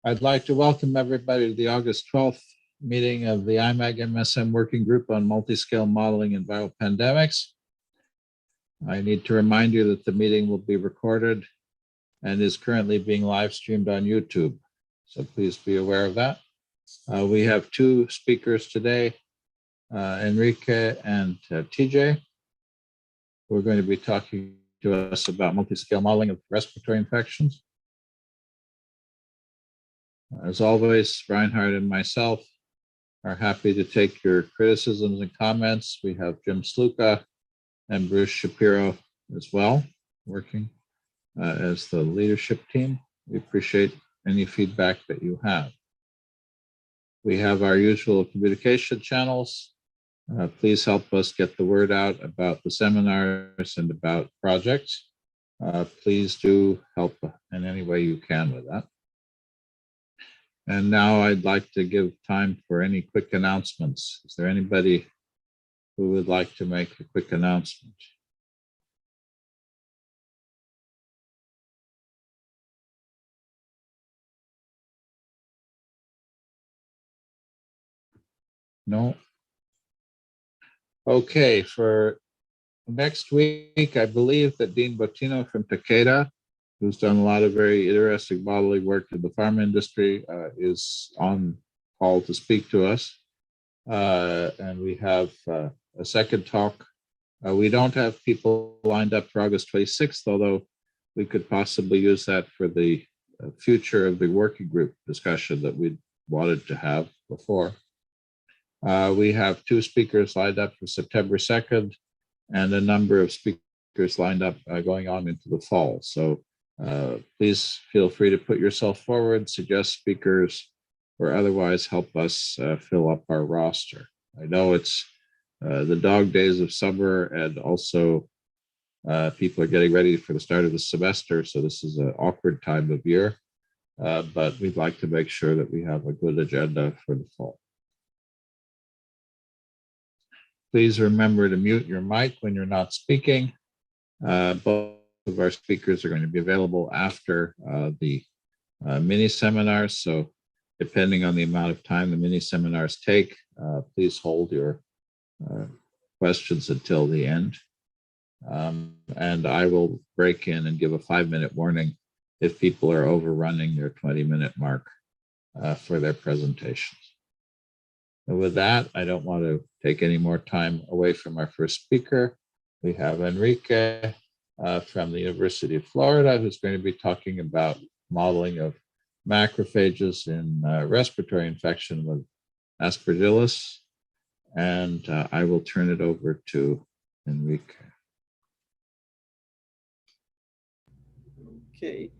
I'd like to welcome everybody to the August 12th meeting of the IMAG-MSM Working Group on Multiscale Modeling in Viral Pandemics. I need to remind you that the meeting will be recorded and is currently being live streamed on YouTube. So please be aware of that. We have two speakers today, Henrique and TJ, who are going to be talking to us about multiscale modeling of respiratory infections. As always, Reinhard and myself are happy to take your criticisms and comments. We have Jim Sluka and Bruce Shapiro as well, working as the leadership team. We appreciate any feedback that you have. We have our usual communication channels. Please help us get the word out about the seminars and about projects. Please do help in any way you can with that. And now I'd like to give time for any quick announcements. Is there anybody who would like to make a quick announcement? No? Okay, for next week, I believe that Dean Bottino from Takeda, who's done a lot of very interesting modeling work in the pharma industry, is on call to speak to us. And we have a second talk. We don't have people lined up for August 26th, although we could possibly use that for the future of the working group discussion that we wanted to have before. We have two speakers lined up for September 2nd and a number of speakers lined up going on into the fall. So please feel free to put yourself forward, suggest speakers, or otherwise help us fill up our roster. I know it's the dog days of summer, and also people are getting ready for the start of the semester, so this is an awkward time of year, but we'd like to make sure that we have a good agenda for the fall. Please remember to mute your mic when you're not speaking. Both of our speakers are going to be available after the mini seminars. So depending on the amount of time the mini seminars take, please hold your questions until the end. And I will break in and give a 5-minute warning if people are overrunning their 20-minute mark for their presentations. And with that, I don't want to take any more time away from our first speaker. We have Henrique from the University of Florida, who's going to be talking about modeling of macrophages in respiratory infection with Aspergillus. And I will turn it over to Henrique. Okay.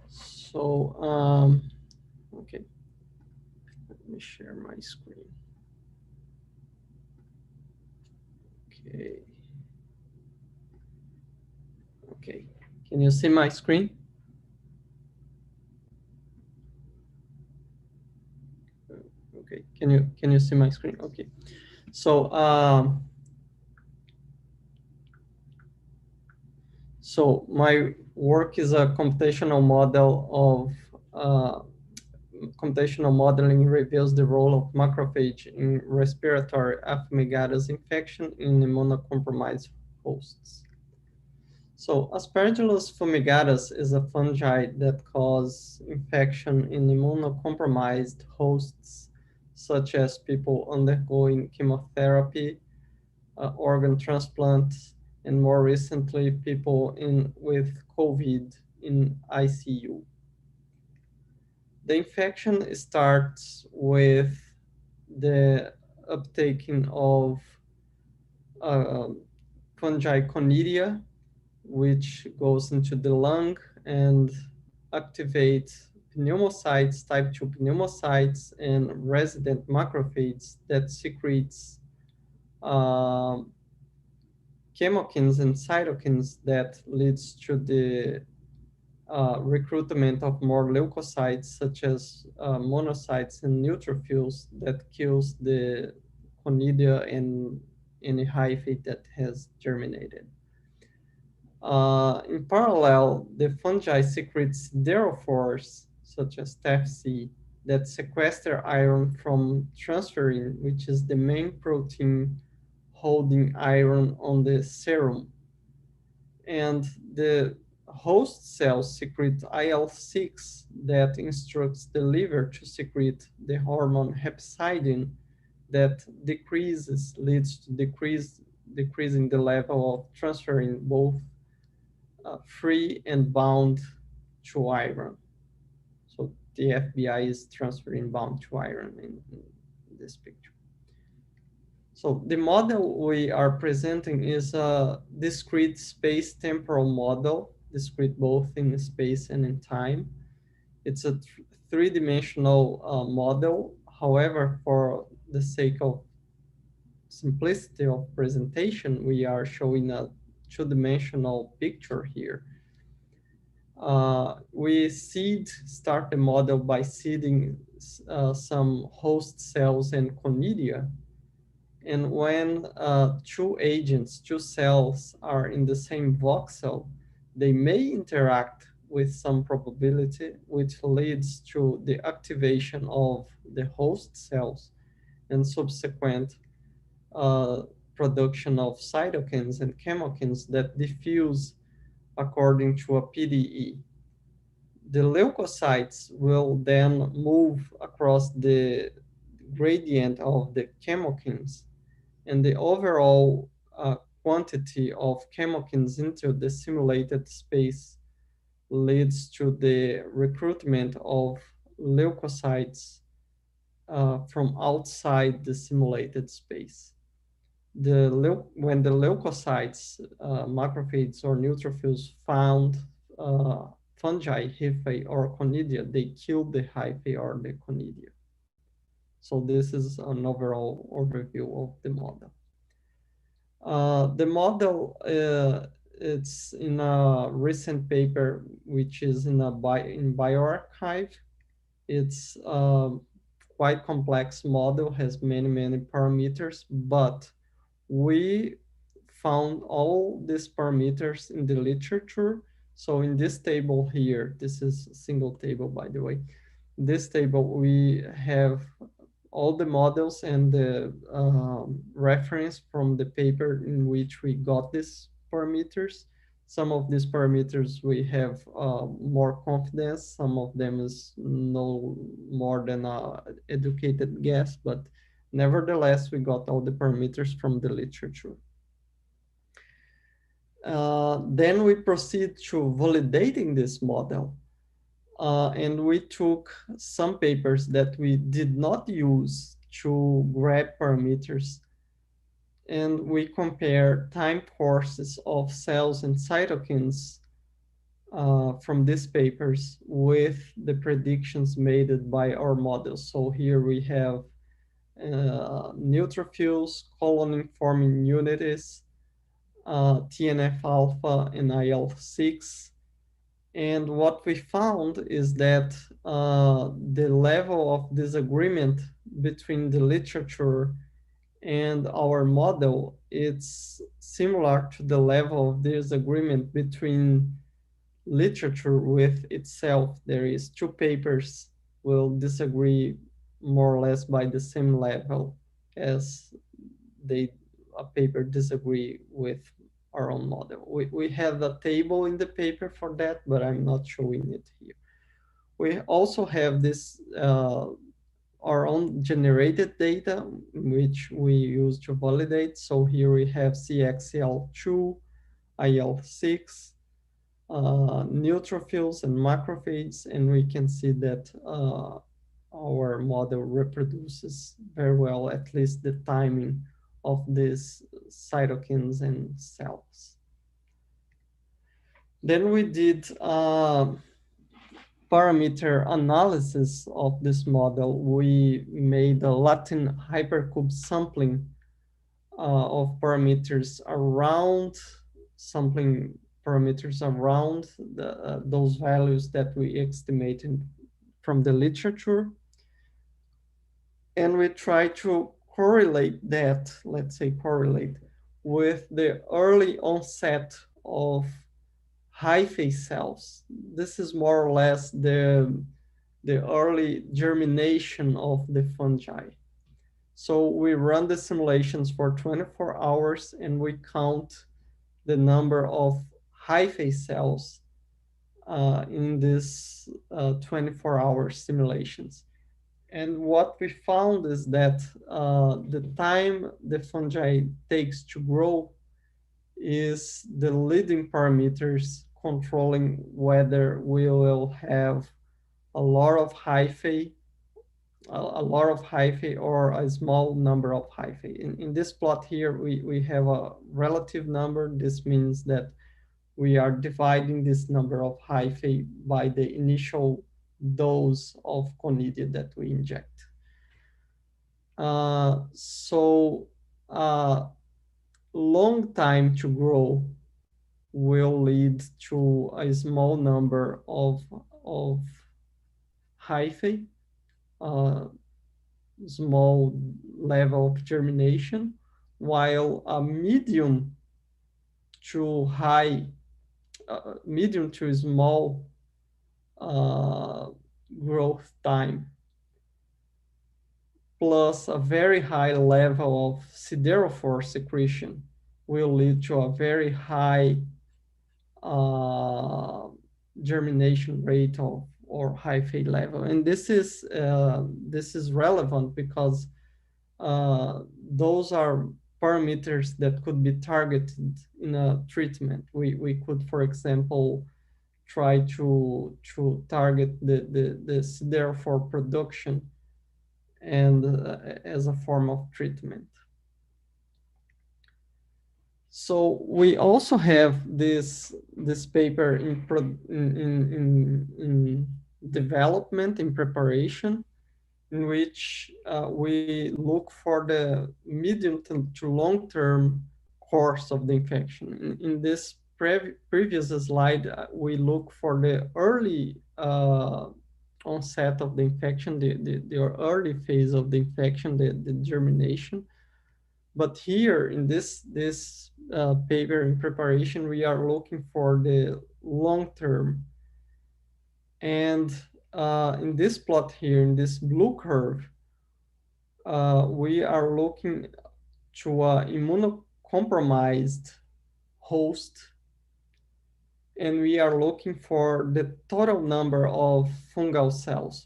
So, okay. Let me share my screen. Okay. Okay. Can you see my screen? Okay. Can you see my screen? Okay. So so my work is a computational model of computational modeling reveals the role of macrophage in respiratory fumigatus infection in immunocompromised hosts. So Aspergillus fumigatus is a fungi that cause infection in immunocompromised hosts, such as people undergoing chemotherapy, organ transplants, and more recently, people with COVID in ICU. The infection starts with the uptaking of fungi conidia, which goes into the lung and activates pneumocytes, type 2 pneumocytes, and resident macrophages that secretes chemokines and cytokines that leads to the recruitment of more leukocytes, such as monocytes and neutrophils, that kills the conidia and any hyphae that has germinated. In parallel, the fungi secretes derophores, such as TFC, that sequester iron from transferrin, which is the main protein holding iron on the serum. And the host cells secrete IL-6 that instructs the liver to secrete the hormone hepcidin that leads to decreasing the level of transferrin, both free and bound to iron. So the FBI is transferrin bound to iron in this picture. So the model we are presenting is a discrete space-temporal model, discrete both in space and in time. It's a three-dimensional model. However, for the sake of simplicity of presentation, we are showing a two-dimensional picture here. We start the model by seeding some host cells and conidia. And when two cells are in the same voxel, they may interact with some probability, which leads to the activation of the host cells and subsequent production of cytokines and chemokines that diffuse according to a PDE. The leukocytes will then move across the gradient of the chemokines, and the overall quantity of chemokines into the simulated space leads to the recruitment of leukocytes from outside the simulated space. When the leukocytes, macrophages or neutrophils found fungi, hyphae, or conidia, they kill the hyphae or the conidia. So this is an overall overview of the model. The model, it's in a recent paper, which is in bioRxiv. It's quite complex model, has many parameters, but we found all these parameters in the literature. So in this table here, this is a single table, by the way. This table, we have all the models and the reference from the paper in which we got these parameters. Some of these parameters we have more confidence. Some of them is no more than an educated guess, but nevertheless, we got all the parameters from the literature. Then we proceed to validating this model. And we took some papers that we did not use to grab parameters, and we compare time courses of cells and cytokines from these papers with the predictions made by our models. So here we have neutrophils, colony-forming unities, TNF-alpha and IL-6. And what we found is that the level of disagreement between the literature and our model, it's similar to the level of disagreement between literature with itself. There is two papers will disagree more or less by the same level as a paper disagree with our own model. We have a table in the paper for that, but I'm not showing it here. We also have this our own generated data, which we use to validate. So here we have CXCL2, IL-6, neutrophils and macrophages, and we can see that our model reproduces very well, at least the timing of these cytokines and cells. Then we did parameter analysis of this model. We made a Latin hypercube sampling of parameters around, sampling parameters around those values that we estimated from the literature. And we try to correlate that, let's say correlate, with the early onset of hyphae cells. This is more or less the the early germination of the fungi. So we run the simulations for 24 hours and we count the number of hyphae cells in this 24-hour simulations. And what we found is that the time the fungi takes to grow is the leading parameters controlling whether we will have a lot of hyphae, or a small number of hyphae. In this plot here, we have a relative number. This means that we are dividing this number of hyphae by the initial dose of conidia that we inject. So long time to grow will lead to a small number of hyphae, small level of germination, while a medium to high, medium to small growth time plus a very high level of siderophore secretion will lead to a very high germination rate of or hyphae level. And this is relevant because those are parameters that could be targeted in a treatment. We could, for example, try to target the siderophore production and as a form of treatment. So we also have this paper in development, in preparation, in which we look for the medium to long-term course of the infection. In this previous slide, we look for the early onset of the infection, the early phase of the infection, the germination. But here in this paper in preparation, we are looking for the long term. And in this plot here, in this blue curve, we are looking to an immunocompromised host, and we are looking for the total number of fungal cells,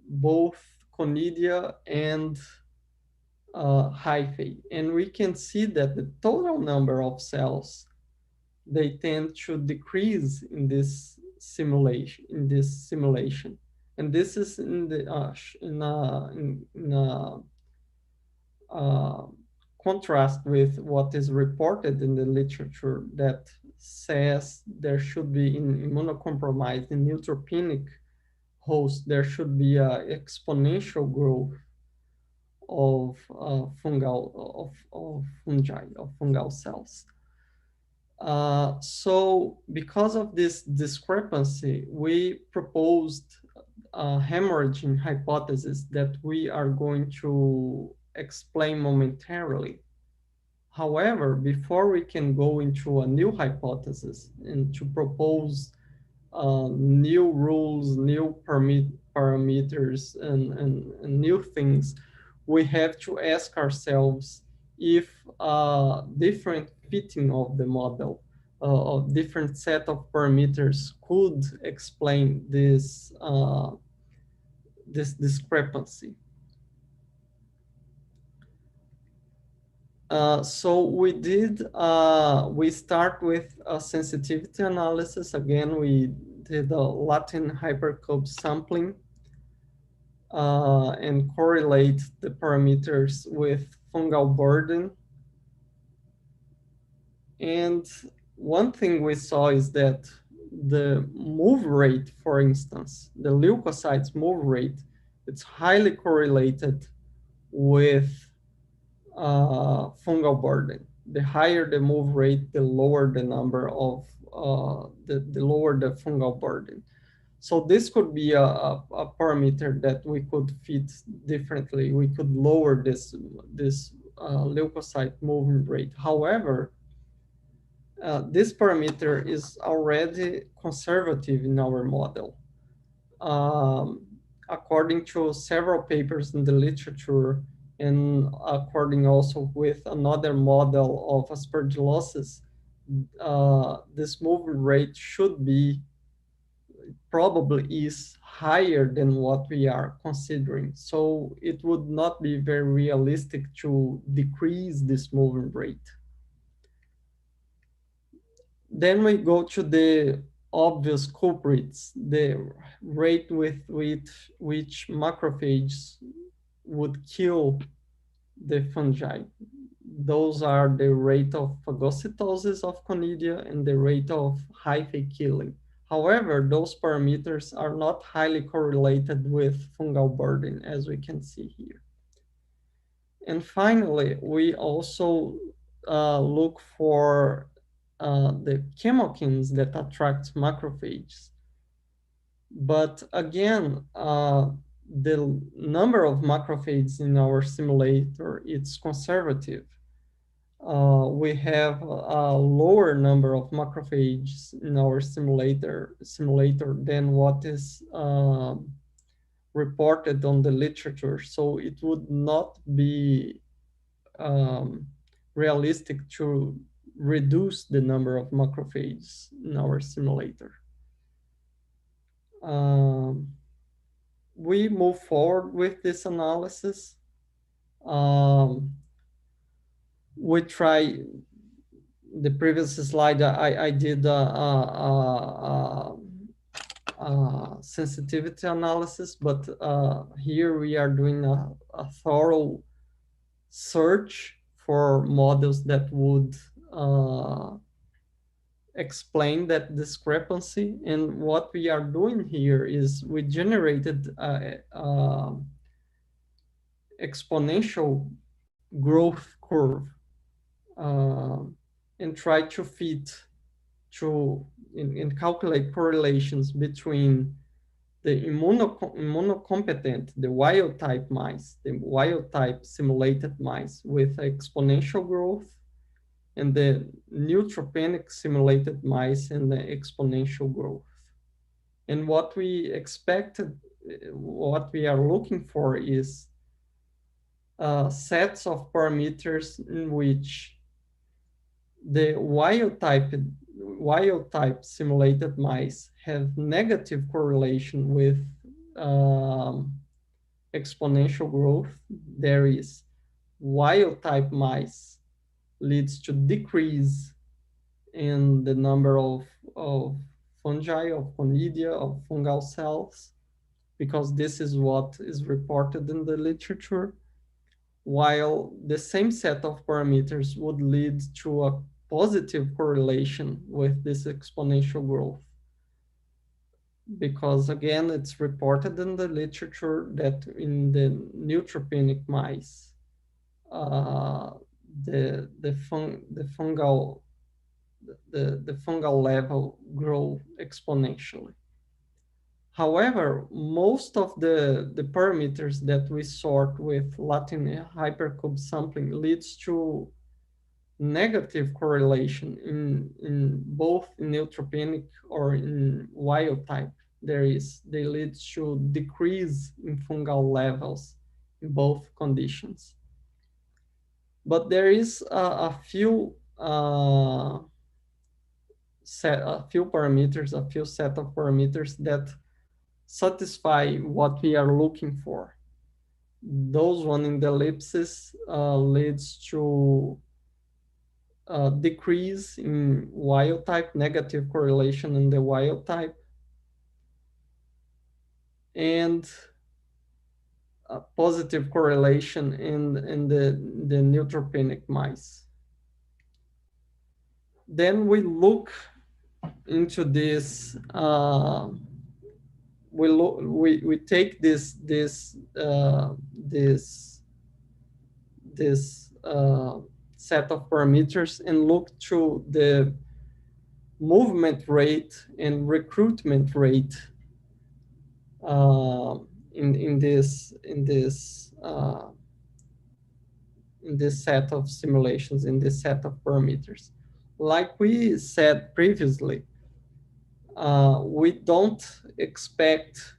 both conidia and hyphae. And we can see that the total number of cells, they tend to decrease in this simulation. And this is in the contrast with what is reported in the literature that says there should be in immunocompromised, in neutropenic hosts, there should be an exponential growth of fungal cells. So because of this discrepancy, we proposed a hemorrhaging hypothesis that we are going to explain momentarily. However, before we can go into a new hypothesis and to propose new rules, new parameters, and new things, we have to ask ourselves if different fitting of the model, a different set of parameters could explain this discrepancy. So we start with a sensitivity analysis. Again, we did a Latin hypercube sampling and correlate the parameters with fungal burden. And one thing we saw is that the move rate, for instance, the leukocytes move rate, it's highly correlated with fungal burden. The higher the move rate, the lower the number of, the lower the fungal burden. So this could be a parameter that we could fit differently. We could lower this leukocyte movement rate. However, this parameter is already conservative in our model. according to several papers in the literature, and according also with another model of aspergillosis, this movement rate should be, probably is higher than what we are considering. So it would not be very realistic to decrease this movement rate. Then we go to the obvious culprits, the rate with which macrophages would kill the fungi. Those are the rate of phagocytosis of conidia and the rate of hyphae killing. However, those parameters are not highly correlated with fungal burden, as we can see here. And finally, we also look for the chemokines that attract macrophages. But again, the number of macrophages in our simulator, it's conservative. We have a lower number of macrophages in our simulator than what is reported on the literature. So it would not be realistic to reduce the number of macrophages in our simulator. We move forward with this analysis. We try, the previous slide, I did sensitivity analysis, but here we are doing a thorough search for models that would explain that discrepancy. And what we are doing here is we generated exponential growth curve and try to fit to and calculate correlations between the immunocompetent, the wild type mice, the wild type simulated mice with exponential growth, and the neutropenic simulated mice and the exponential growth. And what we expected, what we are looking for is sets of parameters in which the wild type simulated mice have negative correlation with exponential growth. There is wild type mice leads to decrease in the number of fungi, of conidia, of fungal cells, because this is what is reported in the literature, while the same set of parameters would lead to a positive correlation with this exponential growth. Because again, it's reported in the literature that in the neutropenic mice, the fungal level grow exponentially. However, most of the parameters that we sort with Latin hypercube sampling leads to negative correlation in both neutropenic or in wild type. They lead to decrease in fungal levels in both conditions. But there is a few set of parameters that satisfy what we are looking for. Those one in the ellipsis leads to decrease in wild type, negative correlation in the wild type, and a positive correlation in the neutropenic mice. Then we look into this. We take this set of parameters and look to the movement rate and recruitment rate in this set of simulations, in this set of parameters. Like we said previously, we don't expect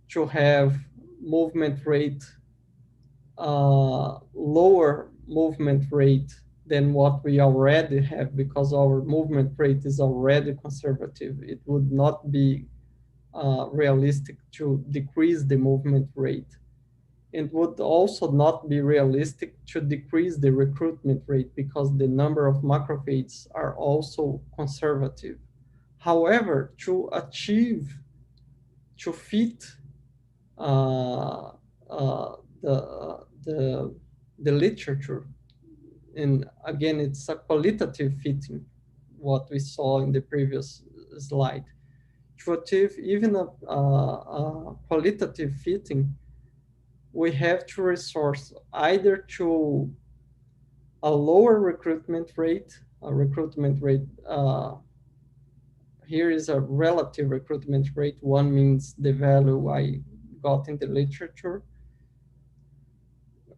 to have movement rate, lower movement rate than what we already have, because our movement rate is already conservative. It would not be realistic to decrease the movement rate. It would also not be realistic to decrease the recruitment rate because the number of macrophages are also conservative. However, to fit uh, the literature, and again, it's a qualitative fitting, what we saw in the previous slide. To achieve even a qualitative fitting, we have to resource either to a lower recruitment rate, here is a relative recruitment rate. One means the value I got in the literature.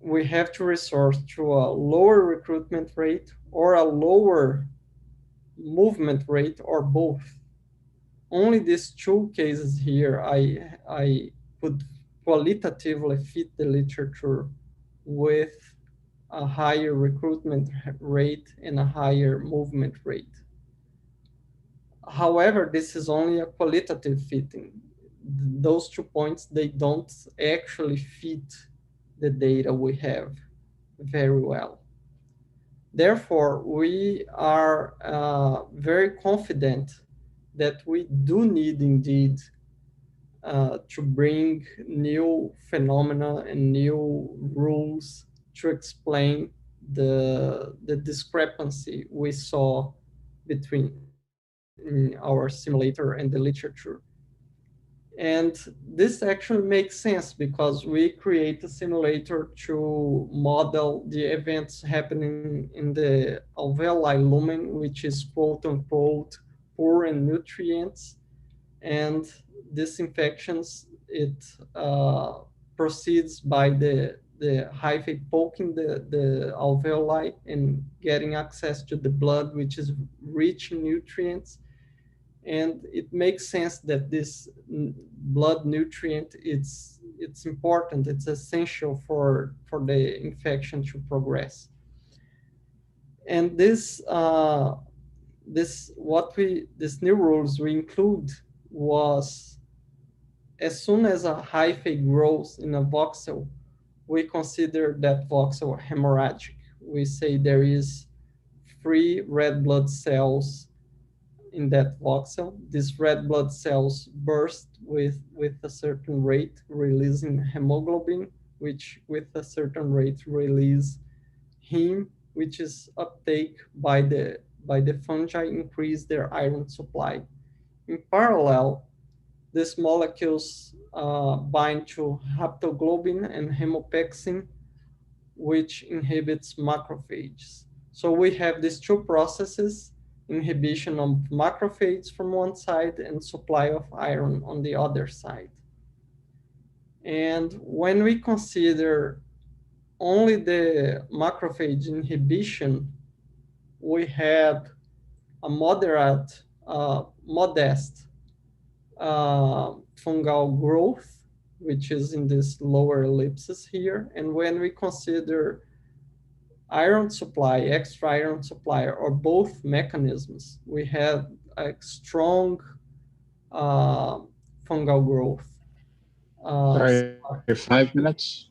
We have to resource to a lower recruitment rate or a lower movement rate or both. Only these two cases here I could qualitatively fit the literature with a higher recruitment rate and a higher movement rate. However, this is only a qualitative fitting. Those 2 points, they don't actually fit the data we have very well. Therefore, we are very confident that we do need indeed to bring new phenomena and new rules to explain the discrepancy we saw between our simulator and the literature. And this actually makes sense because we create a simulator to model the events happening in the alveoli lumen, which is quote unquote poor in nutrients. And these infections, it proceeds by the hyphae poking the alveoli and getting access to the blood, which is rich in nutrients. And it makes sense that this blood nutrient, it's important, it's essential for the infection to progress. And these new rules we include was, as soon as a hyphae grows in a voxel, we consider that voxel hemorrhagic. We say there is free red blood cells in that voxel. These red blood cells burst with a certain rate, releasing hemoglobin, which with a certain rate release heme, which is uptake by the fungi, increase their iron supply. In parallel, these molecules bind to haptoglobin and hemopexin, which inhibits macrophages. So we have these two processes, inhibition of macrophages from one side and supply of iron on the other side. And when we consider only the macrophage inhibition, we had a modest fungal growth, which is in this lower ellipsis here. And when we consider iron supply, extra iron supply, or both mechanisms, we have a strong fungal growth. Sorry, 5 minutes?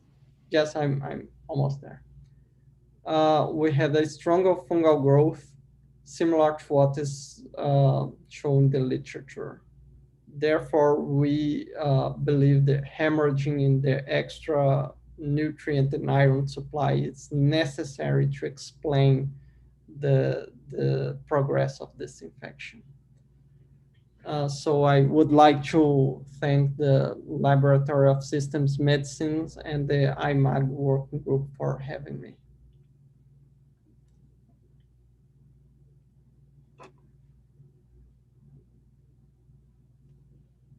Yes, I'm almost there. We had a stronger fungal growth, similar to what is shown in the literature. Therefore, we believe that hemorrhaging in the extra nutrient and iron supply is necessary to explain the progress of this infection. So I would like to thank the Laboratory of Systems Medicines and the IMAG working group for having me.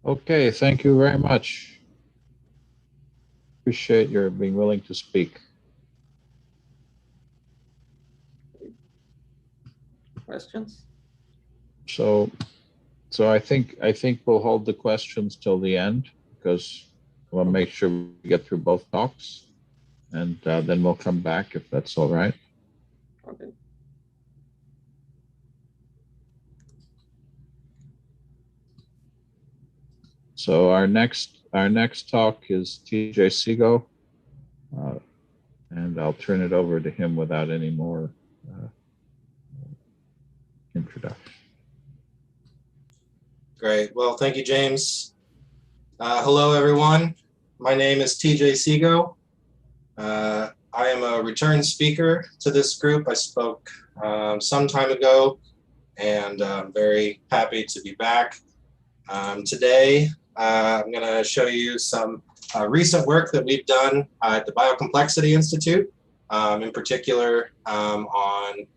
Okay, thank you very much. Appreciate your being willing to speak. Questions? So I think we'll hold the questions till the end because we'll make sure we get through both talks, and then we'll come back if that's all right. Okay. So our next talk is TJ Sego, and I'll turn it over to him without any more introduction. Great. Well, thank you, James. Hello, everyone. My name is TJ Sego. I am a return speaker to this group. I spoke some time ago, and I'm very happy to be back. Today, I'm going to show you some recent work that we've done at the BioComplexity Institute, in particular on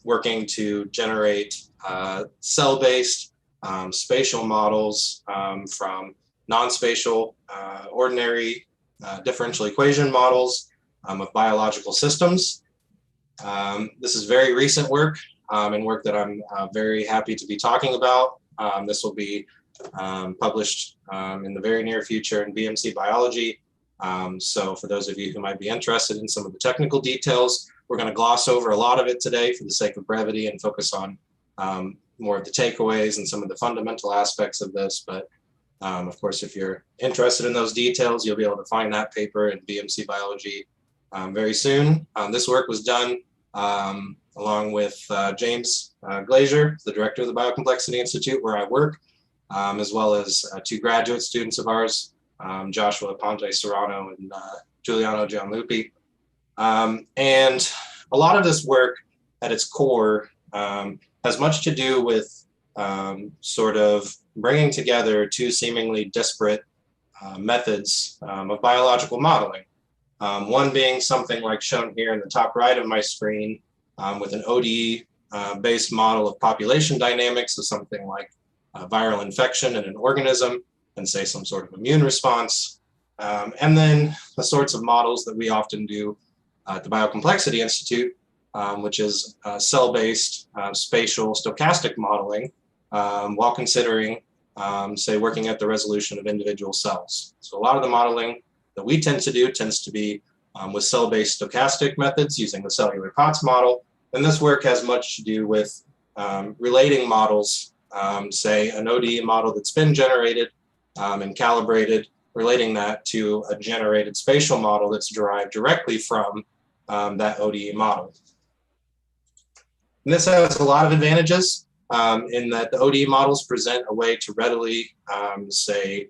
working to generate cell-based spatial models from non-spatial ordinary differential equation models of biological systems. This is very recent work and work that I'm very happy to be talking about. This will be published in the very near future in BMC Biology. So for those of you who might be interested in some of the technical details, we're going to gloss over a lot of it today for the sake of brevity and focus on more of the takeaways and some of the fundamental aspects of this. But of course, if you're interested in those details, you'll be able to find that paper in BMC Biology very soon. This work was done along with James Glazier, the director of the BioComplexity Institute, where I work, as well as two graduate students of ours, Joshua Ponte Serrano and Giuliano Gianlupi. And a lot of this work at its core has much to do with sort of bringing together two seemingly disparate methods of biological modeling. One being something like shown here in the top right of my screen with an ODE based model of population dynamics of something like viral infection in an organism and say some sort of immune response. And then the sorts of models that we often do at the BioComplexity Institute, which is cell-based spatial stochastic modeling while considering, say, working at the resolution of individual cells. So a lot of the modeling that we tend to do tends to be with cell-based stochastic methods using the cellular POTS model. And this work has much to do with relating models, say an ODE model that's been generated and calibrated, relating that to a generated spatial model that's derived directly from that ODE model. And this has a lot of advantages in that the ODE models present a way to readily, say,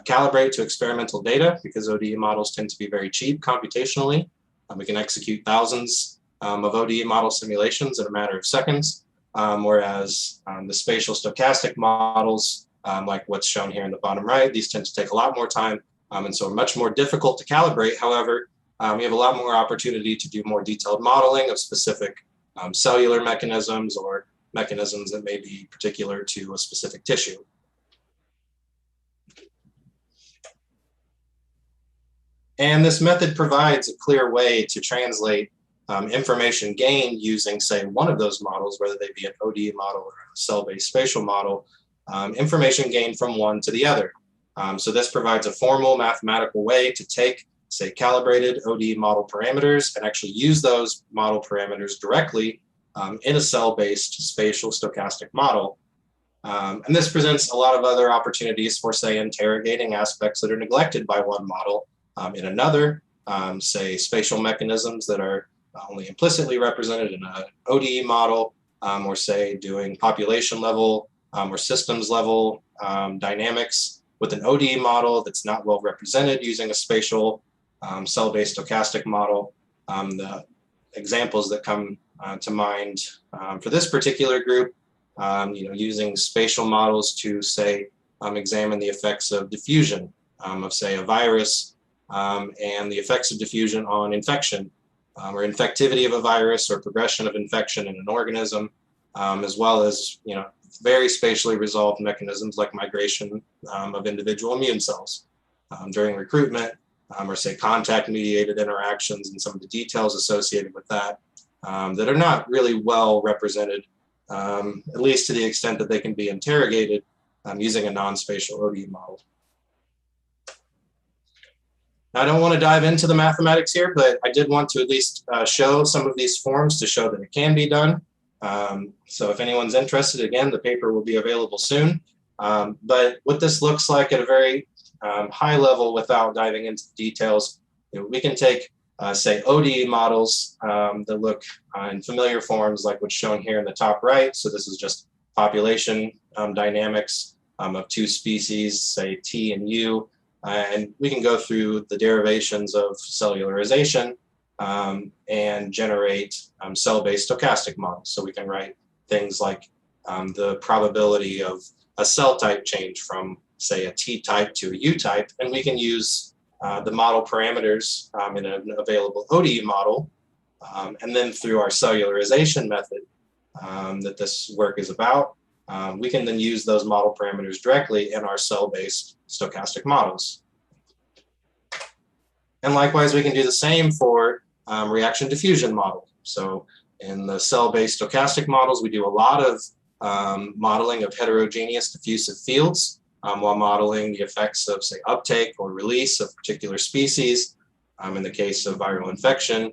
calibrate to experimental data, because ODE models tend to be very cheap computationally. We can execute thousands of ODE model simulations in a matter of seconds, whereas the spatial stochastic models, like what's shown here in the bottom right, these tend to take a lot more time and so are much more difficult to calibrate. However, we have a lot more opportunity to do more detailed modeling of specific cellular mechanisms or mechanisms that may be particular to a specific tissue. And this method provides a clear way to translate information gained using, say, one of those models, whether they be an ODE model or a cell-based spatial model, information gained from one to the other. So this provides a formal mathematical way to take, say, calibrated ODE model parameters and actually use those model parameters directly in a cell-based spatial stochastic model. And this presents a lot of other opportunities for, say, interrogating aspects that are neglected by one model in another, say, spatial mechanisms that are only implicitly represented in an ODE model, or say doing population level or systems level dynamics with an ODE model that's not well represented using a spatial cell-based stochastic model. The examples that come to mind for this particular group, using spatial models to, say, examine the effects of diffusion of, say, a virus and the effects of diffusion on infection or infectivity of a virus or progression of infection in an organism, as well as, very spatially resolved mechanisms like migration of individual immune cells during recruitment, or say contact mediated interactions and some of the details associated with that that are not really well represented, at least to the extent that they can be interrogated using a non-spatial ODE model. Now, I don't want to dive into the mathematics here, but I did want to at least show some of these forms to show that it can be done. So if anyone's interested, again, the paper will be available soon. But what this looks like at a very high level without diving into the details, we can take, say, ODE models that look in familiar forms like what's shown here in the top right. So this is just population dynamics of two species, say T and U. And we can go through the derivations of cellularization and generate cell-based stochastic models. So we can write things like the probability of a cell type change from, say, a T type to a U type, and we can use the model parameters in an available ODE model, and then through our cellularization method that this work is about, we can then use those model parameters directly in our cell-based stochastic models. And likewise, we can do the same for reaction diffusion model. So in the cell-based stochastic models, we do a lot of modeling of heterogeneous diffusive fields while modeling the effects of, say, uptake or release of particular species. In the case of viral infection,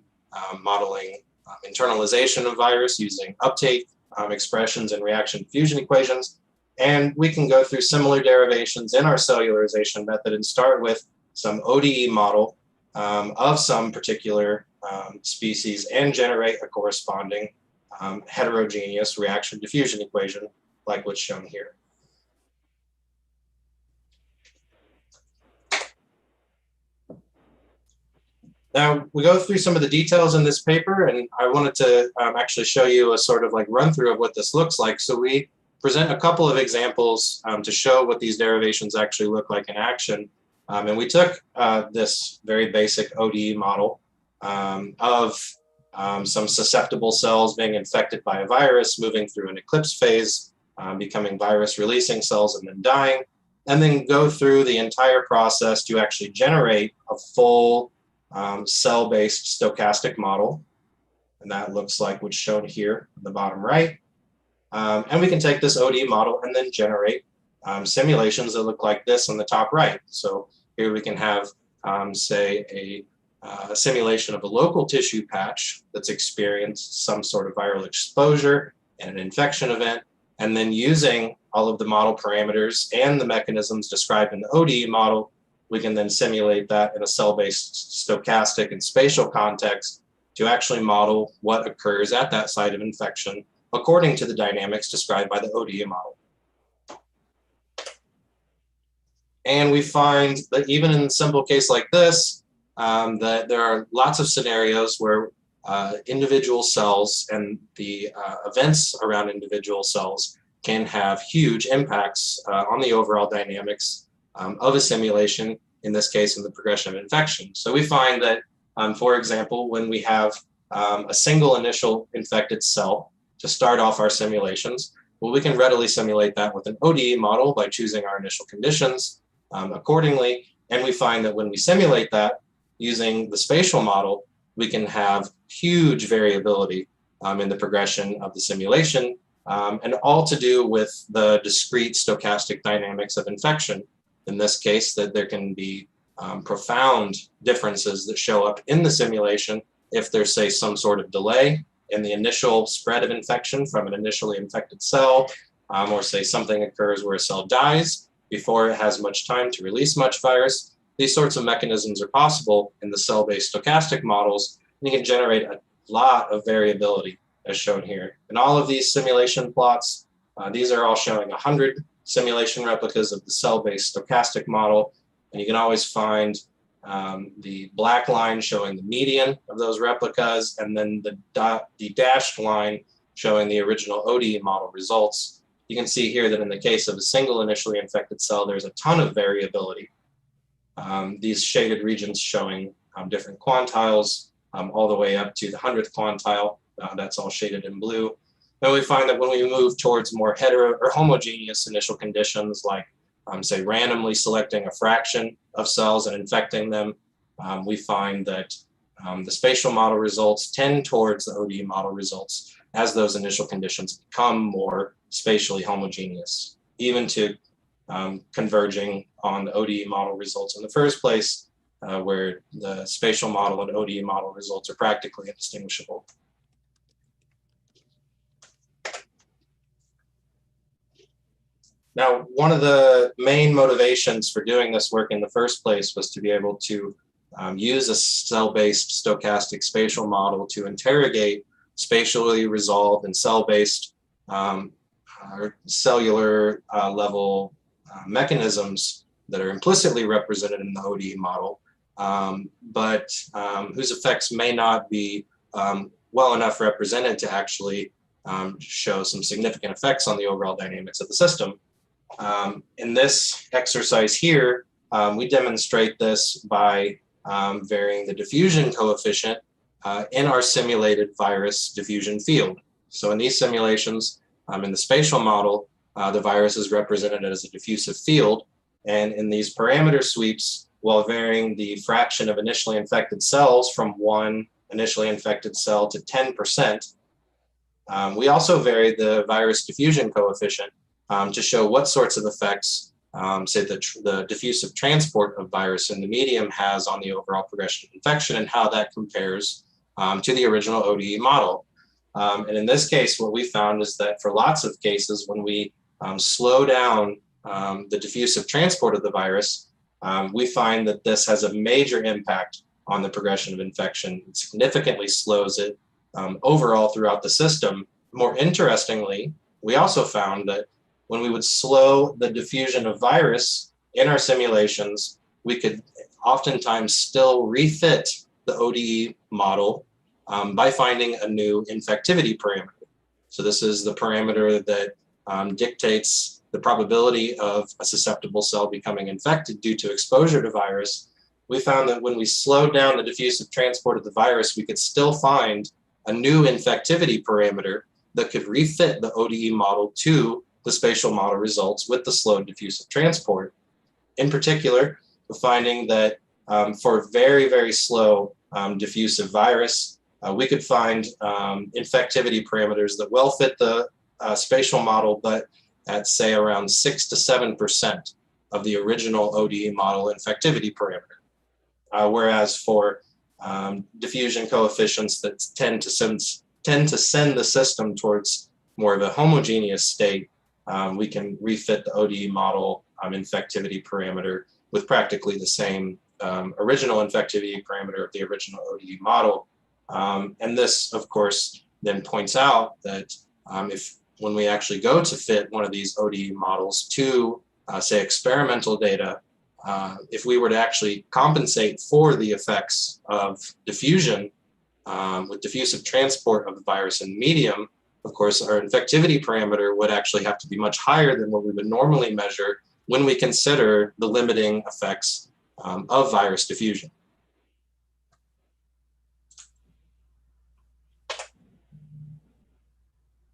modeling internalization of virus using uptake expressions and reaction diffusion equations. And we can go through similar derivations in our cellularization method and start with some ODE model of some particular species and generate a corresponding heterogeneous reaction diffusion equation like what's shown here. Now, we go through some of the details in this paper, and I wanted to actually show you a sort of like run through of what this looks like. So we present a couple of examples to show what these derivations actually look like in action. And we took this very basic ODE model of some susceptible cells being infected by a virus, moving through an eclipse phase, becoming virus-releasing cells and then dying, and then go through the entire process to actually generate a full cell-based stochastic model. And that looks like what's shown here in the bottom right. And we can take this ODE model and then generate simulations that look like this on the top right. So here we can have, say, a simulation of a local tissue patch that's experienced some sort of viral exposure and an infection event, and then using all of the model parameters and the mechanisms described in the ODE model, we can then simulate that in a cell-based stochastic and spatial context to actually model what occurs at that site of infection according to the dynamics described by the ODE model. And we find that even in a simple case like this, that there are lots of scenarios where individual cells and the events around individual cells can have huge impacts on the overall dynamics of a simulation, in this case, in the progression of infection. So we find that, for example, when we have a single initial infected cell to start off our simulations, well, we can readily simulate that with an ODE model by choosing our initial conditions accordingly. And we find that when we simulate that using the spatial model, we can have huge variability in the progression of the simulation, and all to do with the discrete stochastic dynamics of infection. In this case, that there can be profound differences that show up in the simulation if there's, say, some sort of delay in the initial spread of infection from an initially infected cell, or say something occurs where a cell dies before it has much time to release much virus. These sorts of mechanisms are possible in the cell-based stochastic models, and you can generate a lot of variability as shown here. In all of these simulation plots, these are all showing 100 simulation replicas of the cell-based stochastic model, and you can always find the black line showing the median of those replicas, and then the dashed line showing the original ODE model results. You can see here that in the case of a single initially infected cell, there's a ton of variability. These shaded regions showing different quantiles all the way up to the 100th quantile. That's all shaded in blue. Then we find that when we move towards more hetero or homogeneous initial conditions, like say randomly selecting a fraction of cells and infecting them, we find that the spatial model results tend towards the ODE model results as those initial conditions become more spatially homogeneous, even to converging on the ODE model results in the first place where the spatial model and ODE model results are practically indistinguishable. Now, one of the main motivations for doing this work in the first place was to be able to use a cell-based stochastic spatial model to interrogate spatially resolved and cell-based cellular level mechanisms that are implicitly represented in the ODE model, but whose effects may not be well enough represented to actually show some significant effects on the overall dynamics of the system. In this exercise here, we demonstrate this by varying the diffusion coefficient in our simulated virus diffusion field. So in these simulations, in the spatial model, the virus is represented as a diffusive field. And in these parameter sweeps, while varying the fraction of initially infected cells from 1 initially infected cell to 10%, we also vary the virus diffusion coefficient to show what sorts of effects, say, the diffusive transport of virus in the medium has on the overall progression of infection and how that compares to the original ODE model. And in this case, what we found is that for lots of cases, when we slow down the diffusive transport of the virus, we find that this has a major impact on the progression of infection. It significantly slows it overall throughout the system. More interestingly, we also found that when we would slow the diffusion of virus in our simulations, we could oftentimes still refit the ODE model by finding a new infectivity parameter. So this is the parameter that dictates the probability of a susceptible cell becoming infected due to exposure to virus. We found that when we slowed down the diffusive transport of the virus, we could still find a new infectivity parameter that could refit the ODE model to the spatial model results with the slowed diffusive transport. In particular, we're finding that for very, very slow diffusive virus, we could find infectivity parameters that well fit the spatial model, but at, say, around 6 to 7% of the original ODE model infectivity parameter. Whereas for diffusion coefficients that tend to send the system towards more of a homogeneous state, we can refit the ODE model infectivity parameter with practically the same original infectivity parameter of the original ODE model. And this, of course, then points out that when we actually go to fit one of these ODE models to, say, experimental data, if we were to actually compensate for the effects of diffusion with diffusive transport of the virus in the medium, of course, our infectivity parameter would actually have to be much higher than what we would normally measure when we consider the limiting effects of virus diffusion.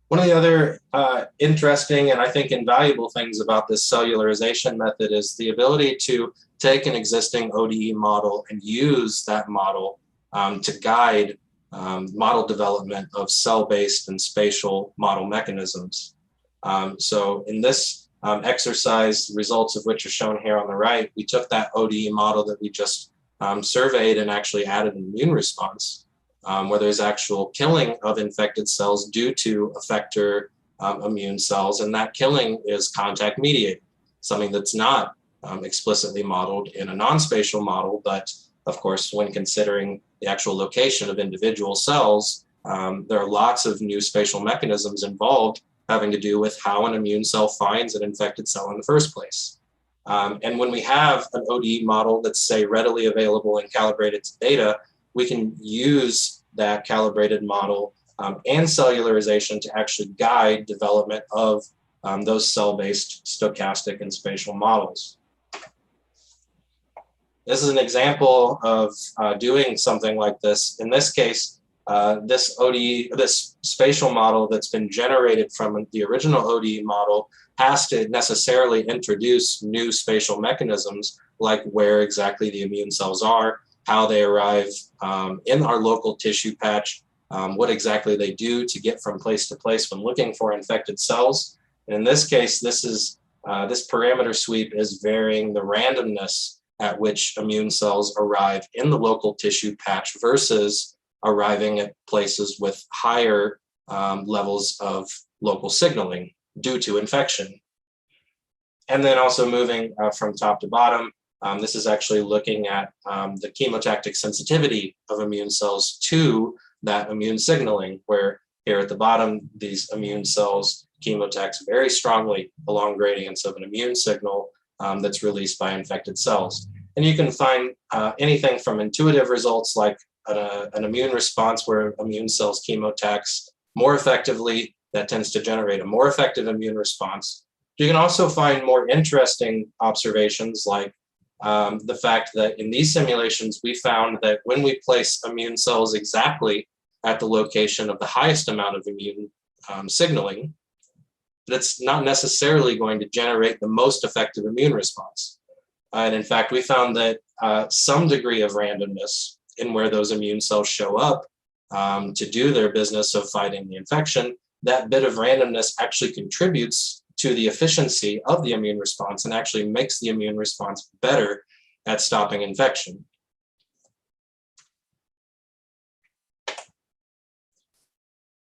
One of the other interesting and I think invaluable things about this cellularization method is the ability to take an existing ODE model and use that model to guide model development of cell-based and spatial model mechanisms. So in this exercise, the results of which are shown here on the right, we took that ODE model that we just surveyed and actually added an immune response where there's actual killing of infected cells due to effector immune cells, and that killing is contact mediated, something that's not explicitly modeled in a non-spatial model, but of course, when considering the actual location of individual cells, there are lots of new spatial mechanisms involved having to do with how an immune cell finds an infected cell in the first place. And when we have an ODE model that's, say, readily available and calibrated to data, we can use that calibrated model and cellularization to actually guide development of those cell-based stochastic and spatial models. This is an example of doing something like this. In this case, this spatial model that's been generated from the original ODE model has to necessarily introduce new spatial mechanisms, like where exactly the immune cells are, how they arrive in our local tissue patch, what exactly they do to get from place to place when looking for infected cells. And in this case, this parameter sweep is varying the randomness at which immune cells arrive in the local tissue patch versus arriving at places with higher levels of local signaling due to infection. And then also moving from top to bottom, this is actually looking at the chemotactic sensitivity of immune cells to that immune signaling, where here at the bottom, these immune cells chemotax very strongly along gradients of an immune signal that's released by infected cells. And you can find anything from intuitive results like an immune response where immune cells chemotax more effectively, that tends to generate a more effective immune response. You can also find more interesting observations like the fact that in these simulations, we found that when we place immune cells exactly at the location of the highest amount of immune signaling, that's not necessarily going to generate the most effective immune response. And in fact, we found that some degree of randomness in where those immune cells show up to do their business of fighting the infection, that bit of randomness actually contributes to the efficiency of the immune response and actually makes the immune response better at stopping infection.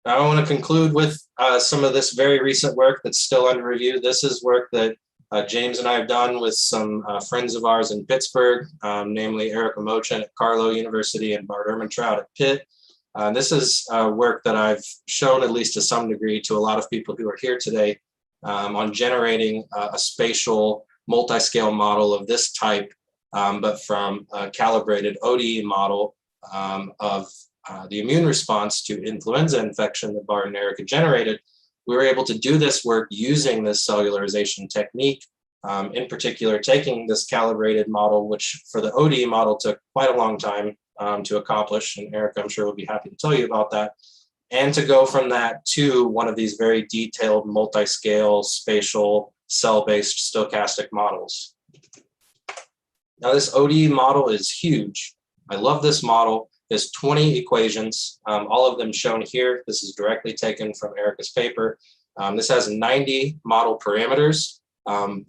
Now I want to conclude with some of this very recent work that's still under review. This is work that James and I have done with some friends of ours in Pittsburgh, namely Erica Mochin at Carlow University and Bart Ehrmantraut at Pitt. This is work that I've shown, at least to some degree, to a lot of people who are here today on generating a spatial multi-scale model of this type, but from a calibrated ODE model of the immune response to influenza infection that Bart and Erica generated. We were able to do this work using this cellularization technique, in particular taking this calibrated model, which for the ODE model took quite a long time to accomplish, and Erica, I'm sure, will be happy to tell you about that, and to go from that to one of these very detailed multi-scale spatial cell-based stochastic models. Now this ODE model is huge. I love this model. There's 20 equations, all of them shown here. This is directly taken from Erica's paper. This has 90 model parameters,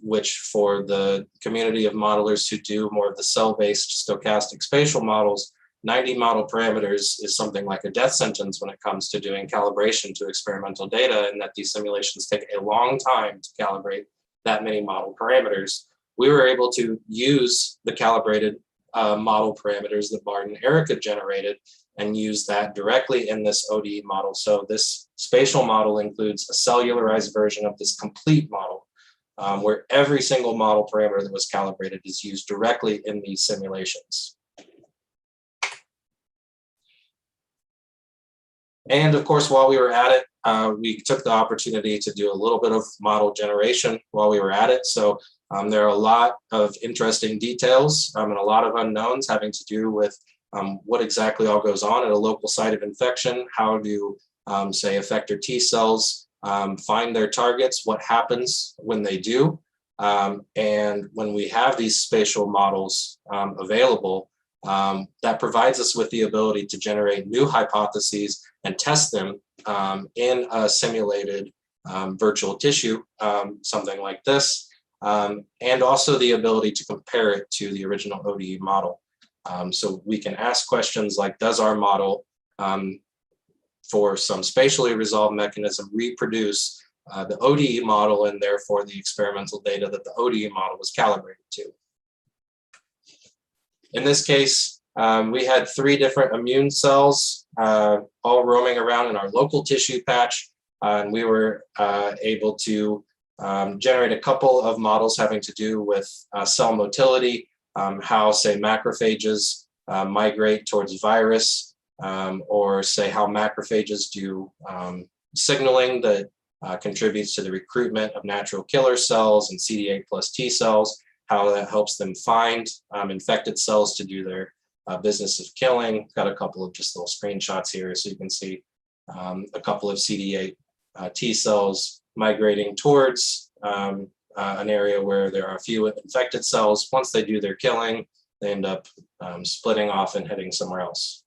which for the community of modelers who do more of the cell-based stochastic spatial models, 90 model parameters is something like a death sentence when it comes to doing calibration to experimental data, and that these simulations take a long time to calibrate that many model parameters. We were able to use the calibrated model parameters that Bart and Erica generated and use that directly in this ODE model. So this spatial model includes a cellularized version of this complete model, where every single model parameter that was calibrated is used directly in these simulations. And of course, while we were at it, we took the opportunity to do a little bit of model generation while we were at it. So there are a lot of interesting details and a lot of unknowns having to do with what exactly all goes on at a local site of infection. How do, say, effector T cells find their targets? What happens when they do? And when we have these spatial models available, that provides us with the ability to generate new hypotheses and test them in a simulated virtual tissue, something like this. And also the ability to compare it to the original ODE model. So we can ask questions like, does our model for some spatially resolved mechanism reproduce the ODE model and therefore the experimental data that the ODE model was calibrated to? In this case, we had 3 different immune cells all roaming around in our local tissue patch, and we were able to generate a couple of models having to do with cell motility, how, say, macrophages migrate towards virus, or say how macrophages do signaling that contributes to the recruitment of natural killer cells and CD8 plus T cells, how that helps them find infected cells to do their business of killing. Got a couple of just little screenshots here so you can see a couple of CD8 T cells migrating towards an area where there are a few infected cells. Once they do their killing, they end up splitting off and heading somewhere else.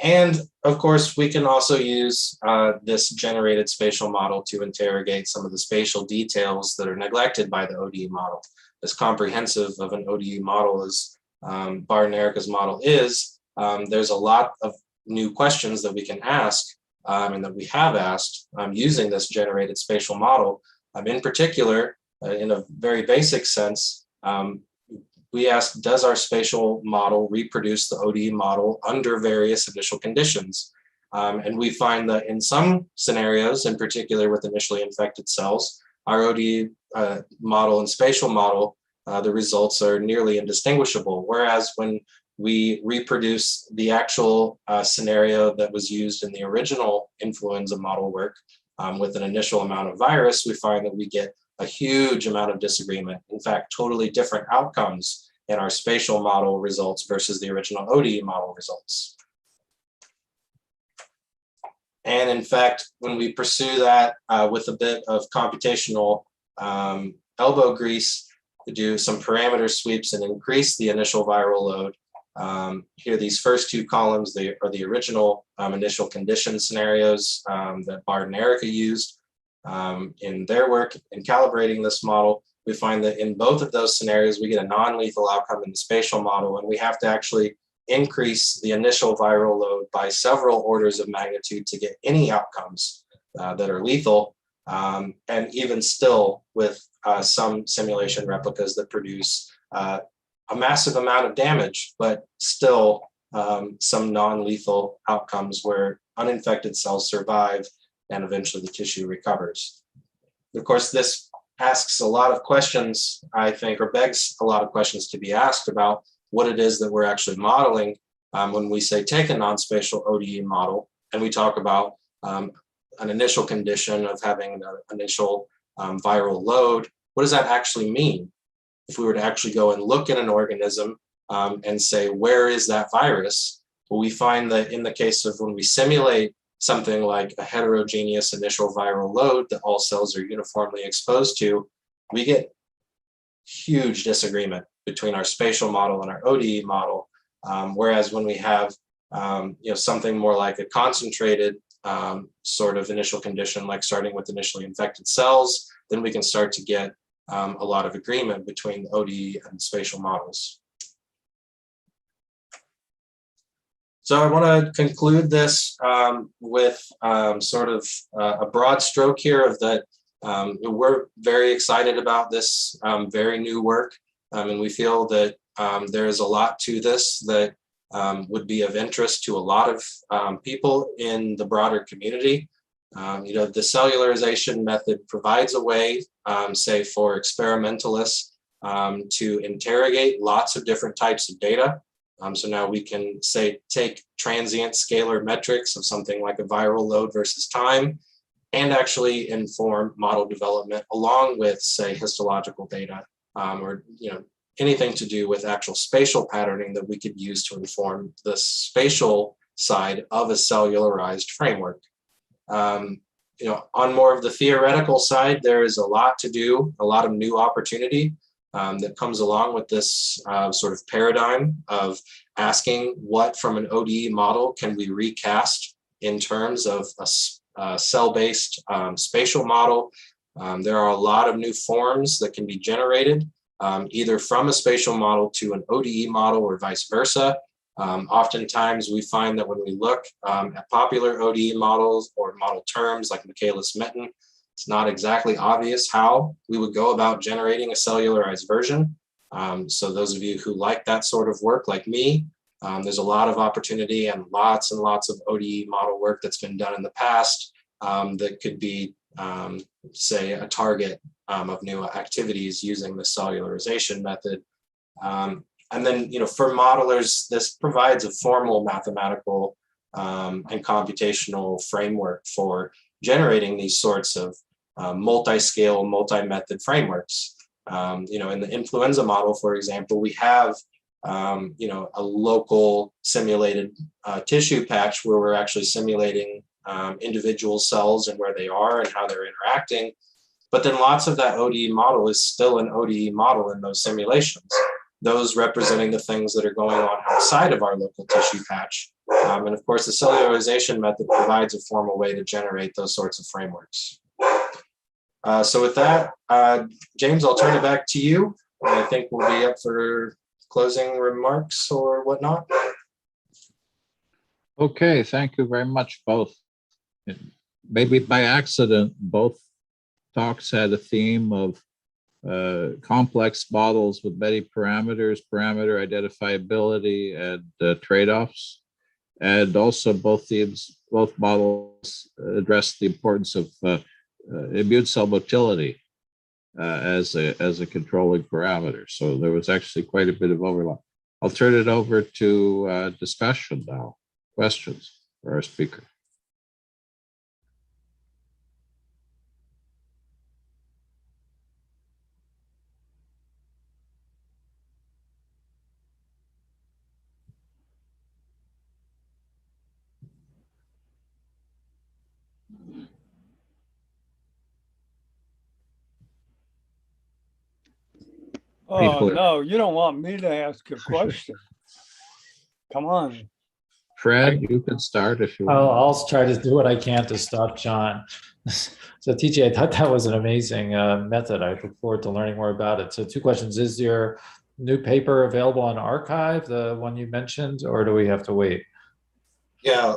And of course, we can also use this generated spatial model to interrogate some of the spatial details that are neglected by the ODE model. As comprehensive of an ODE model as Bard and Erica's model is, there's a lot of new questions that we can ask and that we have asked using this generated spatial model. In particular, in a very basic sense, we asked, does our spatial model reproduce the ODE model under various initial conditions? And we find that in some scenarios, in particular with initially infected cells, our ODE model and spatial model, the results are nearly indistinguishable. Whereas when we reproduce the actual scenario that was used in the original influenza model work with an initial amount of virus, we find that we get a huge amount of disagreement. In fact, totally different outcomes in our spatial model results versus the original ODE model results. And in fact, when we pursue that with a bit of computational elbow grease, we do some parameter sweeps and increase the initial viral load. Here, these first two columns, they are the original initial condition scenarios that Bard and Erica used. In their work in calibrating this model, we find that in both of those scenarios, we get a non-lethal outcome in the spatial model, and we have to actually increase the initial viral load by several orders of magnitude to get any outcomes that are lethal. And even still, with some simulation replicas that produce a massive amount of damage, but still some non-lethal outcomes where uninfected cells survive and eventually the tissue recovers. Of course, this asks a lot of questions, I think, or begs a lot of questions to be asked about what it is that we're actually modeling when we say take a non-spatial ODE model and we talk about an initial condition of having an initial viral load. What does that actually mean? If we were to actually go and look at an organism and say, where is that virus? Well, we find that in the case of when we simulate something like a heterogeneous initial viral load that all cells are uniformly exposed to, we get huge disagreement between our spatial model and our ODE model. Whereas when we have something more like a concentrated sort of initial condition, like starting with initially infected cells, then we can start to get a lot of agreement between the ODE and spatial models. So I want to conclude this with sort of a broad stroke here of that we're very excited about this very new work, and we feel that there is a lot to this that would be of interest to a lot of people in the broader community. The cellularization method provides a way, say for experimentalists, to interrogate lots of different types of data. So now we can say take transient scalar metrics of something like a viral load versus time and actually inform model development along with, say, histological data or anything to do with actual spatial patterning that we could use to inform the spatial side of a cellularized framework. On more of the theoretical side, there is a lot to do, a lot of new opportunity that comes along with this sort of paradigm of asking what from an ODE model can we recast in terms of a cell-based spatial model. There are a lot of new forms that can be generated either from a spatial model to an ODE model or vice versa. Oftentimes we find that when we look at popular ODE models or model terms like Michaelis-Menten, it's not exactly obvious how we would go about generating a cellularized version. So those of you who like that sort of work like me, there's a lot of opportunity and lots of ODE model work that's been done in the past that could be, say, a target of new activities using the cellularization method. And then, for modelers, this provides a formal mathematical and computational framework for generating these sorts of multi-scale, multi-method frameworks. In the influenza model, for example, we have, a local simulated tissue patch where we're actually simulating individual cells and where they are and how they're interacting. But then lots of that ODE model is still an ODE model in those simulations. Those representing the things that are going on outside of our local tissue patch. And of course, the cellularization method provides a formal way to generate those sorts of frameworks. So with that, James, I'll turn it back to you. I think we'll be up for closing remarks or whatnot. Okay, thank you very much, both. Maybe by accident, both talks had a theme of complex models with many parameters, parameter identifiability, and trade-offs. And also both models address the importance of immune cell motility as a controlling parameter. So there was actually quite a bit of overlap. I'll turn it over to discussion now. Questions for our speaker. Oh, no, you don't want me to ask a question. Come on. Fred, you can start if you want. I'll try to do what I can to stop John. So TJ, I thought that was an amazing method. I look forward to learning more about it. So 2 questions. Is your new paper available on archive, the one you mentioned, or do we have to wait? Yeah,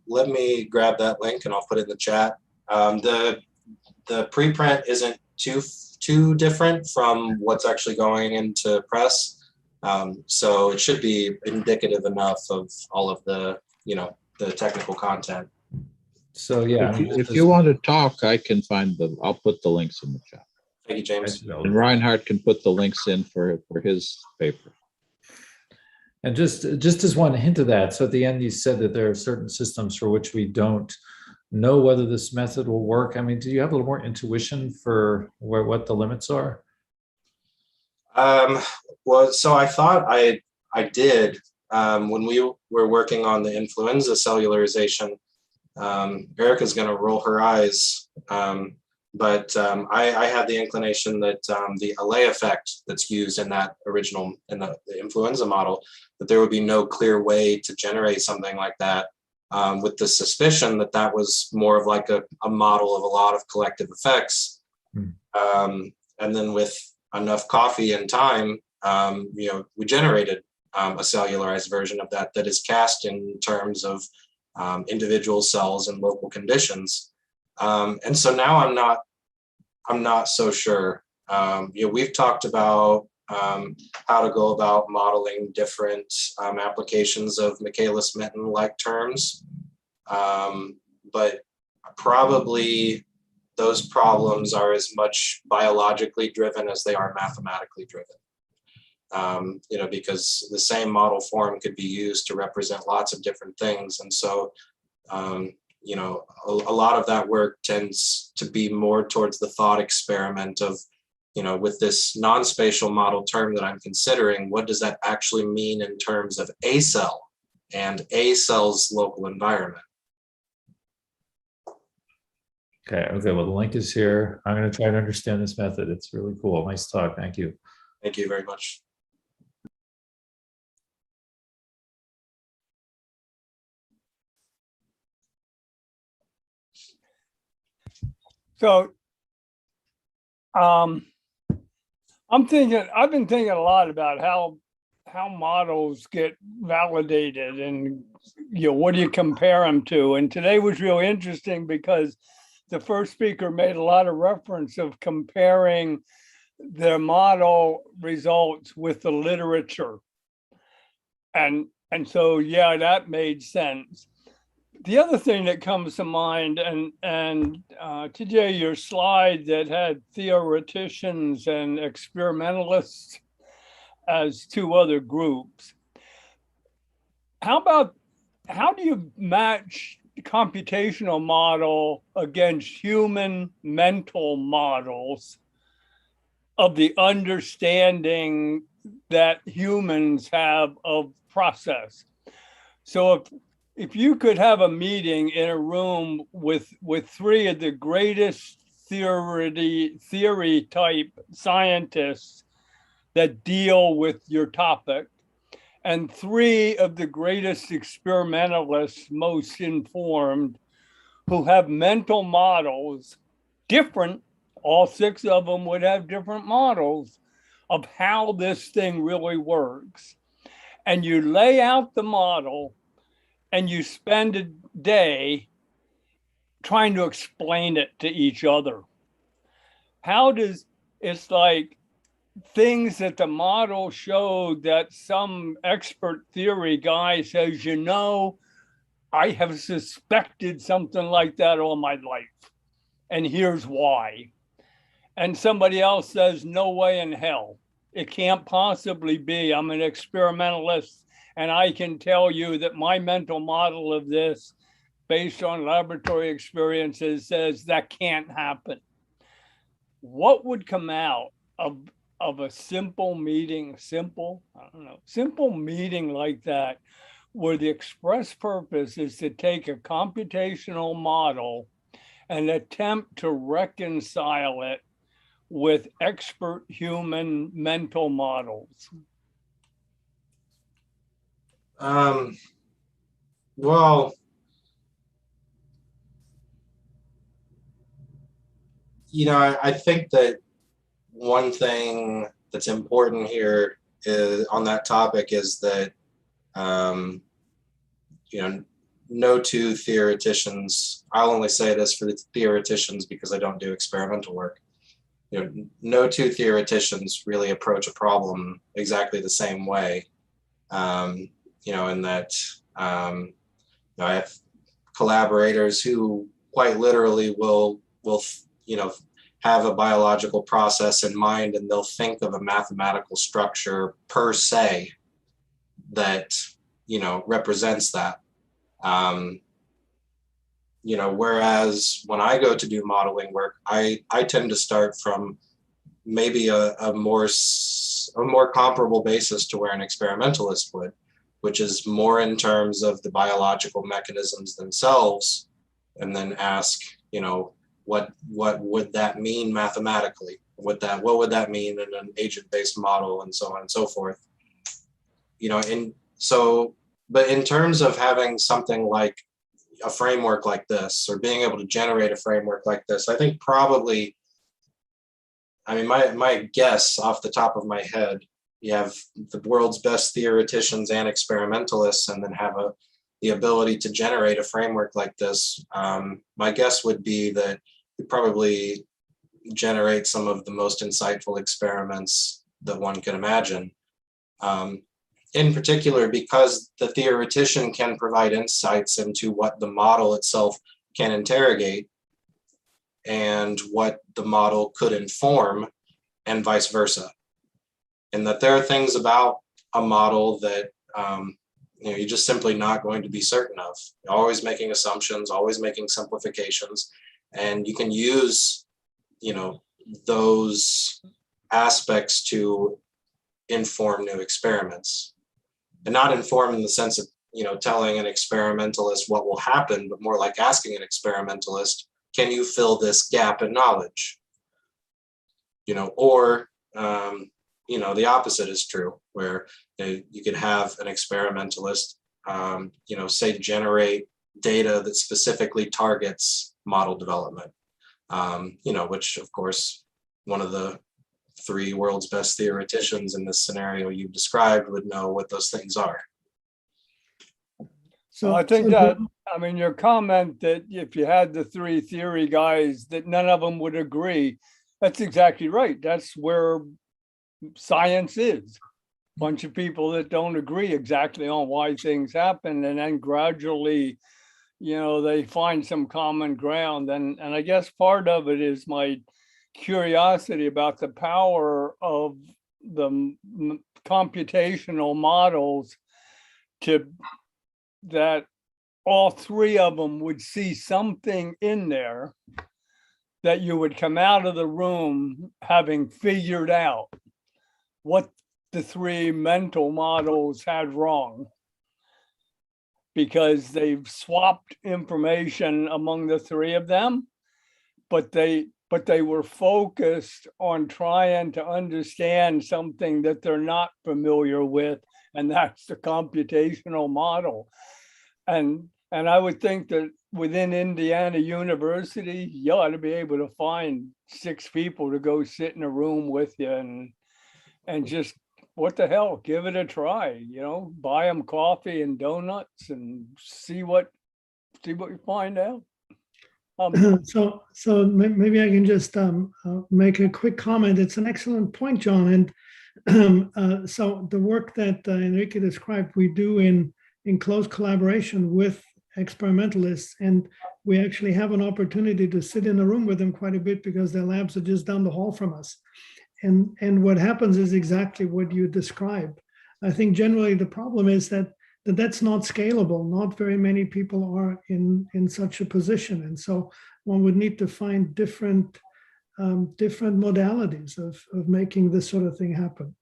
let me grab that link and I'll put it in the chat. The preprint isn't too different from what's actually going into press. So it should be indicative enough of all of the, the technical content. So yeah, if you want to talk, I can find them. I'll put the links in the chat. Thank you, James. And Reinhardt can put the links in for his paper. And just as one hint of that, so at the end you said that there are certain systems for which we don't know whether this method will work. I mean, do you have a little more intuition for what the limits are? Well, so I thought I did when we were working on the influenza cellularization. Erica's going to roll her eyes, but I had the inclination that the Allais effect that's used in that original, in the influenza model, that there would be no clear way to generate something like that, with the suspicion that that was more of like a model of a lot of collective effects. And then with enough coffee and time, we generated a cellularized version of that is cast in terms of individual cells and local conditions. And so now I'm not so sure. We've talked about how to go about modeling different applications of Michaelis-Menten-like terms, but probably those problems are as much biologically driven as they are mathematically driven. Because the same model form could be used to represent lots of different things. And so, a lot of that work tends to be more towards the thought experiment of, with this non-spatial model term that I'm considering, what does that actually mean in terms of a cell and a cell's local environment? Okay, well, the link is here. I'm going to try to understand this method. It's really cool. Nice talk. Thank you. Thank you very much. So I've been thinking a lot about how models get validated and what do you compare them to? And today was really interesting because the first speaker made a lot of reference of comparing their model results with the literature. And so, yeah, that made sense. The other thing that comes to mind, and TJ, your slide that had theoreticians and experimentalists as 2 other groups. How do you match computational model against human mental models of the understanding that humans have of process? So if you could have a meeting in a room with 3 of the greatest theory type scientists that deal with your topic, and 3 of the greatest experimentalists, most informed, who have mental models different, all 6 of them would have different models of how this thing really works. And you lay out the model and you spend a day trying to explain it to each other. It's like things that the model showed that some expert theory guy says, you know, I have suspected something like that all my life, and here's why. And somebody else says, no way in hell. It can't possibly be. I'm an experimentalist, and I can tell you that my mental model of this, based on laboratory experiences, says that can't happen. What would come out of a simple meeting, simple meeting like that, where the express purpose is to take a computational model and attempt to reconcile it with expert human mental models? Well, you know, I think that one thing that's important here is on that topic is that, you know, no 2 theoreticians, I'll only say this for the theoreticians because I don't do experimental work. You know, no 2 theoreticians really approach a problem exactly the same way. You know, in that, you know, I have collaborators who quite literally will, you know, have a biological process in mind, and they'll think of a mathematical structure per se that, you know, represents that. You know, whereas when I go to do modeling work, I tend to start from maybe a more comparable basis to where an experimentalist would, which is more in terms of the biological mechanisms themselves, and then ask, you know, what would that mean mathematically? What would that mean in an agent-based model, and so on and so forth. You know, but in terms of having something like a framework like this, or being able to generate a framework like this, I think probably, I mean, my guess off the top of my head, you have the world's best theoreticians and experimentalists, and then have the ability to generate a framework like this. My guess would be that you probably generate some of the most insightful experiments that one can imagine. In particular, because the theoretician can provide insights into what the model itself can interrogate and what the model could inform, and vice versa. And that there are things about a model that you know, you're just simply not going to be certain of. You're always making assumptions, always making simplifications, and you can use, you know, those aspects to inform new experiments. And not inform in the sense of, you know, telling an experimentalist what will happen, but more like asking an experimentalist, can you fill this gap in knowledge? You know, or, you know, the opposite is true, where you could have an experimentalist, you know, say generate data that specifically targets model development, you know, which of course, one of the 3 world's best theoreticians in this scenario you've described would know what those things are. So I think that, I mean, your comment that if you had the 3 theory guys, that none of them would agree, that's exactly right. That's where science is. Bunch of people that don't agree exactly on why things happen, and then gradually, you know, they find some common ground. And I guess part of it is my curiosity about the power of the computational models that all 3 of them would see something in there that you would come out of the room having figured out what the 3 mental models had wrong, because they've swapped information among the 3 of them, but but they were focused on trying to understand something that they're not familiar with, and that's the computational model. And I would think that within Indiana University, you ought to be able to find 6 people to go sit in a room with you and just, what the hell, give it a try, you know, buy them coffee and donuts and see what you find out. So maybe I can just make a quick comment. It's an excellent point, John. And so the work that Henrique described, we do in close collaboration with experimentalists, and we actually have an opportunity to sit in a room with them quite a bit because their labs are just down the hall from us. And what happens is exactly what you describe. I think generally the problem is that that's not scalable. Not very many people are in such a position. And so one would need to find different modalities of making this sort of thing happen.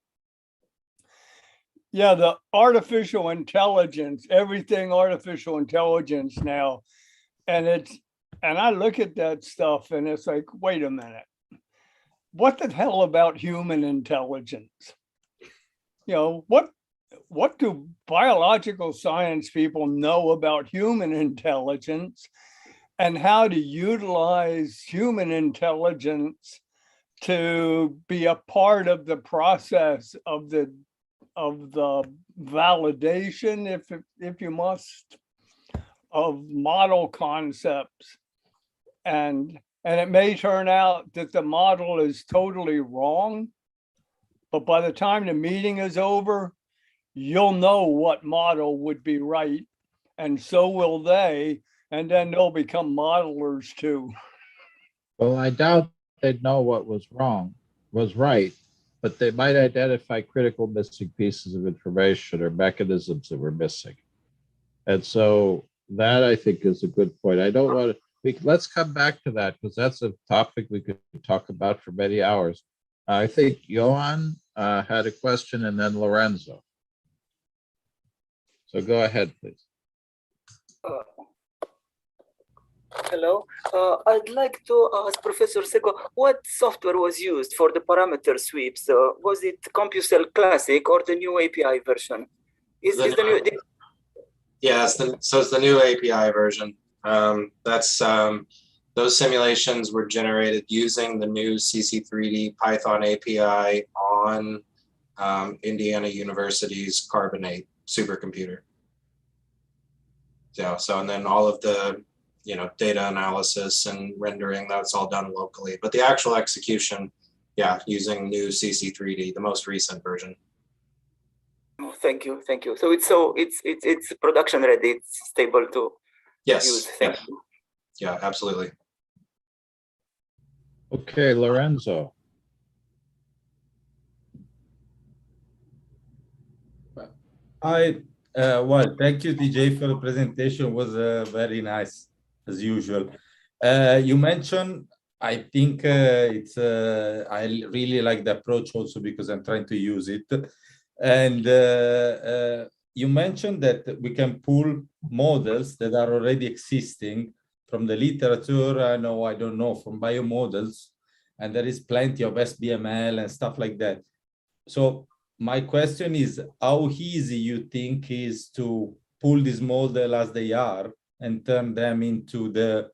Yeah, the artificial intelligence, everything artificial intelligence now. And I look at that stuff and it's like, wait a minute, what the hell about human intelligence? You know, what do biological science people know about human intelligence, and how to utilize human intelligence to be a part of the process of the validation, if you must, of model concepts. And it may turn out that the model is totally wrong, but by the time the meeting is over, you'll know what model would be right, and so will they, and then they'll become modelers too. Well, I doubt they'd know what was right, but they might identify critical missing pieces of information or mechanisms that were missing. And so that, I think, is a good point. I don't want to, let's come back to that because that's a topic we could talk about for many hours. I think Johan had a question, and then Lorenzo. So go ahead, please. Hello. I'd like to ask Professor Sego, what software was used for the parameter sweeps? Was it CompuCell Classic or the new API version? It's the new API version. Those simulations were generated using the new CC3D Python API on Indiana University's Carbonate supercomputer. So and then all of the data analysis and rendering, that's all done locally. But the actual execution, using new CC3D, the most recent version. Oh, thank you. So it's production ready. It's stable to use. Thank you. Yeah, absolutely. Okay, Lorenzo. Well, thank you, TJ, for the presentation. It was very nice, as usual. You mentioned, I think I really like the approach also because I'm trying to use it. And you mentioned that we can pull models that are already existing from the literature, I don't know, from biomodels, and there is plenty of SBML and stuff like that. So my question is, how easy you think is to pull this model as they are and turn them into the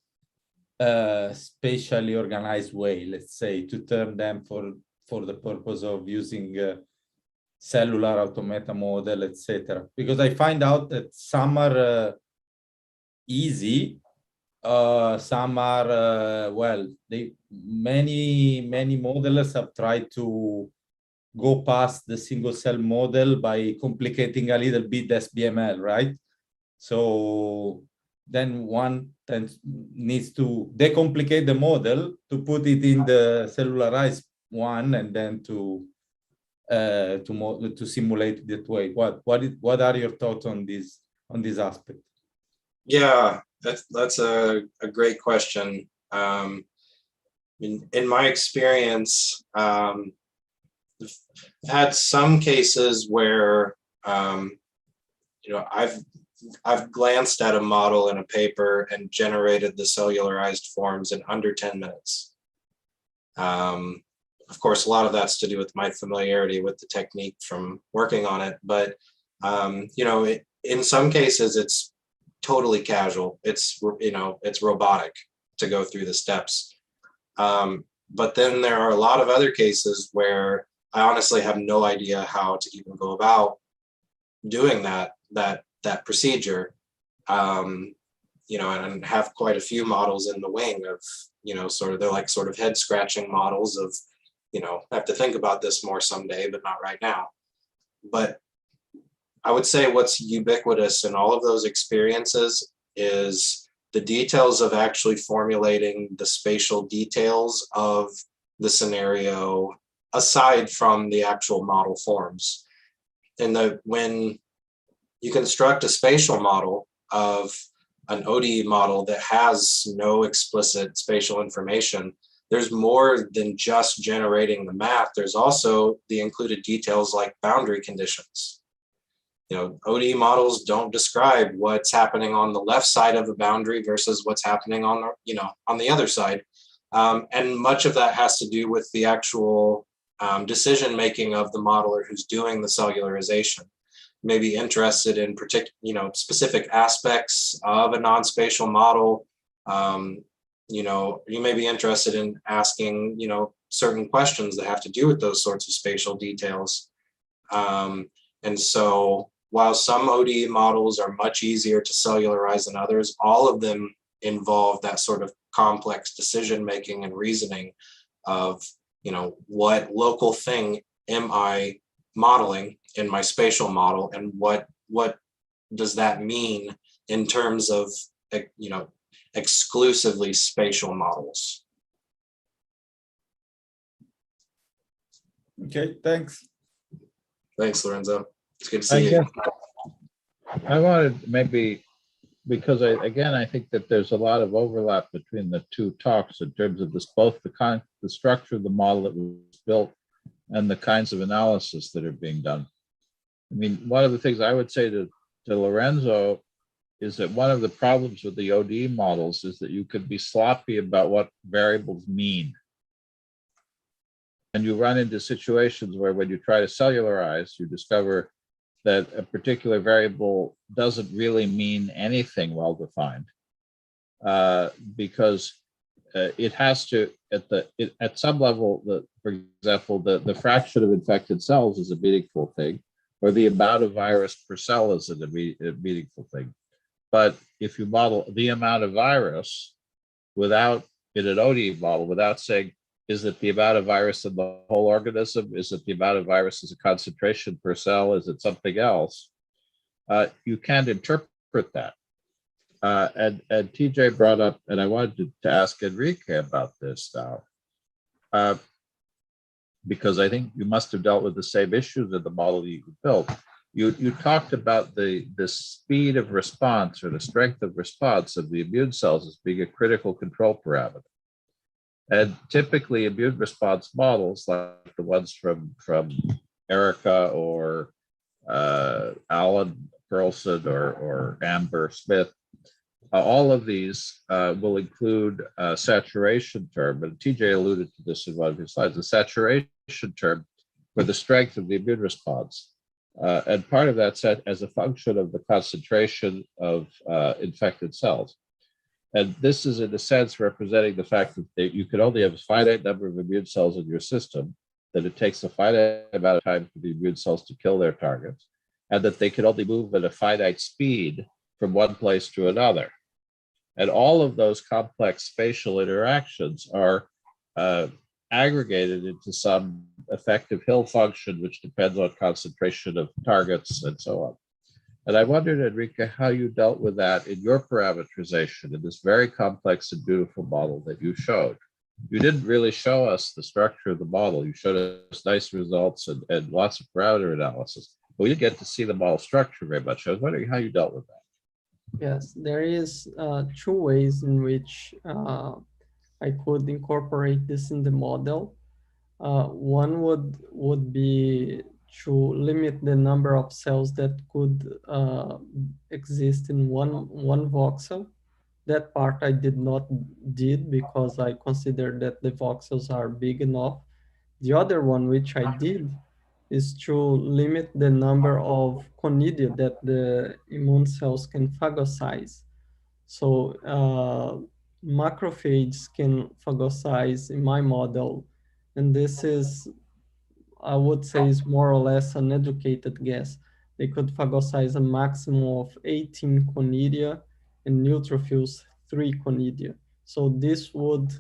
spatially organized way, let's say, to turn them for the purpose of using cellular automata model, etc. Because I find out that some are easy, some are many modelers have tried to go past the single cell model by complicating a little bit the SBML, right? So then one needs to decomplicate the model to put it in the cellularized one, and then to simulate that way. What are your thoughts on this aspect? Yeah, that's a great question. In my experience, I've had some cases where I've glanced at a model in a paper and generated the cellularized forms in under 10 minutes. Of course, a lot of that's to do with my familiarity with the technique from working on it, but you know, in some cases it's totally casual. It's, you know, it's robotic to go through the steps. But then there are a lot of other cases where I honestly have no idea how to even go about doing that procedure. You know, and have quite a few models in the wing of, you know, they're like sort of head scratching models of, you know, I have to think about this more someday, but not right now. But I would say what's ubiquitous in all of those experiences is the details of actually formulating the spatial details of the scenario aside from the actual model forms. And when you construct a spatial model of an ODE model that has no explicit spatial information, there's more than just generating the math. There's also the included details like boundary conditions. You know, ODE models don't describe what's happening on the left side of the boundary versus what's happening on the, you know, on the other side. And much of that has to do with the actual decision making of the modeler who's doing the cellularization. May be interested in you know, specific aspects of a non-spatial model. You know, you may be interested in asking, you know, certain questions that have to do with those sorts of spatial details. And so while some ODE models are much easier to cellularize than others, all of them involve that sort of complex decision making and reasoning of, you know, what local thing am I modeling in my spatial model, and what does that mean in terms of, you know, exclusively spatial models. Okay, thanks. Thanks, Lorenzo. It's good to see you. I wanted maybe, because I think that there's a lot of overlap between the two talks in terms of this, both the structure of the model that was built and the kinds of analysis that are being done. I mean, one of the things I would say to Lorenzo is that one of the problems with the ODE models is that you could be sloppy about what variables mean. And you run into situations where when you try to cellularize, you discover that a particular variable doesn't really mean anything well-defined, because it has to, at some level, for example, the fraction of infected cells is a meaningful thing, or the amount of virus per cell is a meaningful thing. But if you model the amount of virus without, in an ODE model, without saying, is it the amount of virus in the whole organism? Is it the amount of virus as a concentration per cell? Is it something else? You can't interpret that. And TJ brought up, and I wanted to ask Henrique about this now, because I think you must have dealt with the same issues in the model you built. You talked about the speed of response or the strength of response of the immune cells as being a critical control parameter. And typically immune response models like the ones from Erica or Alan Perlson or Amber Smith, all of these will include a saturation term, and TJ alluded to this in one of his slides, the saturation term for the strength of the immune response. And part of that's set as a function of the concentration of infected cells. And this is, in a sense, representing the fact that you can only have a finite number of immune cells in your system, that it takes a finite amount of time for the immune cells to kill their targets, and that they can only move at a finite speed from one place to another. And all of those complex spatial interactions are aggregated into some effective Hill function, which depends on concentration of targets and so on. And I wondered, Henrique, how you dealt with that in your parameterization in this very complex and beautiful model that you showed. You didn't really show us the structure of the model. You showed us nice results and lots of parameter analysis, but we didn't get to see the model structure very much. I was wondering how you dealt with that. Yes, there is two ways in which I could incorporate this in the model. One would be to limit the number of cells that could exist in one voxel. that part I did not did because I considered that the voxels are big enough. The other one, which I did, is to limit the number of conidia that the immune cells can phagocyze. So macrophages can phagocyze in my model, and this is, I would say, is more or less an educated guess. They could phagocyze a maximum of 18 conidia and neutrophils 3 conidia. So this would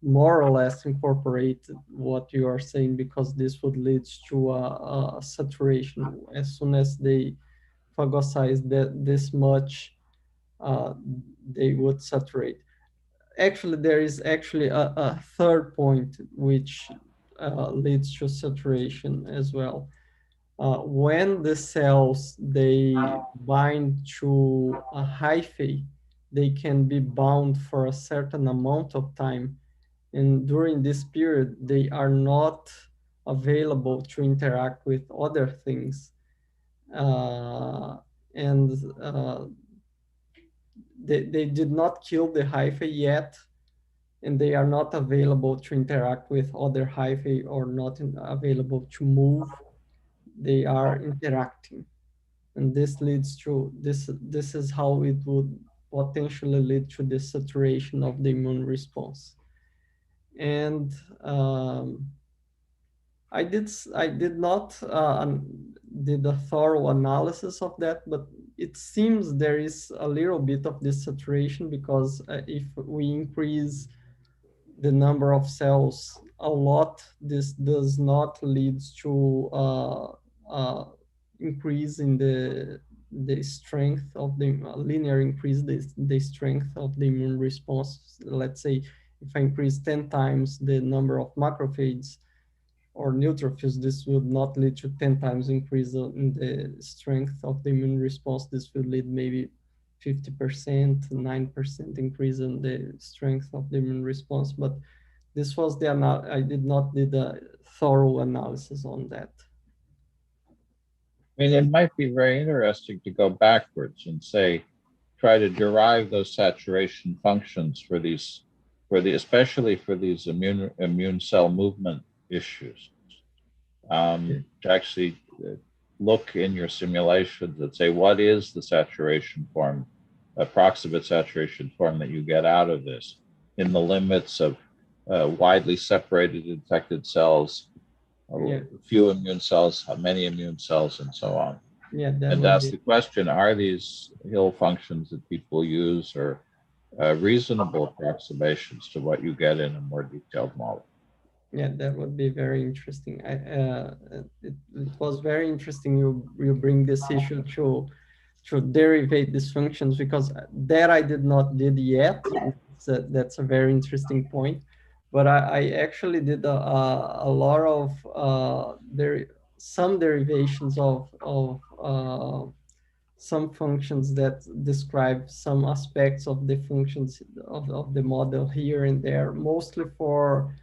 more or less incorporate what you are saying, because this would lead to a saturation. As soon as they phagocyze this much, they would saturate. Actually, there is actually a third point which leads to saturation as well. When the cells, they bind to a hyphae, they can be bound for a certain amount of time. And during this period, they are not available to interact with other things. They did not kill the hyphae yet, and they are not available to interact with other hyphae or not available to move. They are interacting. And this leads to, this is how it would potentially lead to the saturation of the immune response. And I did not did a thorough analysis of that, but it seems there is a little bit of this saturation, because if we increase the number of cells a lot, this does not lead to increase in the strength of the linear increase, the strength of the immune response. Let's say if I increase 10 times the number of macrophages or neutrophils, this would not lead to 10 times increase in the strength of the immune response. This will lead maybe 50%, 9% increase in the strength of the immune response. But this was I did not did a thorough analysis on that. I mean, it might be very interesting to go backwards and say, try to derive those saturation functions for these, especially for these immune cell movement issues. To actually look in your simulations and say, what is the saturation form, approximate saturation form that you get out of this in the limits of widely separated infected cells, few immune cells, many immune cells, and so on. Yeah, and that's the question: are these Hill functions that people use or reasonable approximations to what you get in a more detailed model? Yeah, that would be very interesting. It was very interesting you bring this issue to derivate these functions, because that I did not did yet. So that's a very interesting point. But I actually did a lot of some derivations of some functions that describe some aspects of the functions of the model here and there, mostly for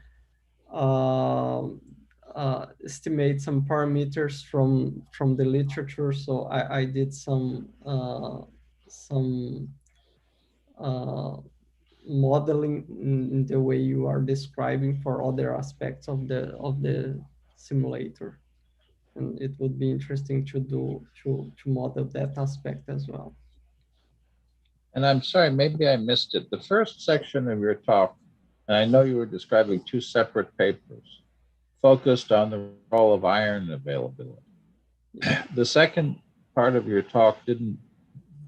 estimate some parameters from the literature. So I did some modeling in the way you are describing for other aspects of the simulator, and it would be interesting to model that aspect as well. And I'm sorry, maybe I missed it. The first section of your talk, and I know you were describing two separate papers, focused on the role of iron availability. The second part of your talk didn't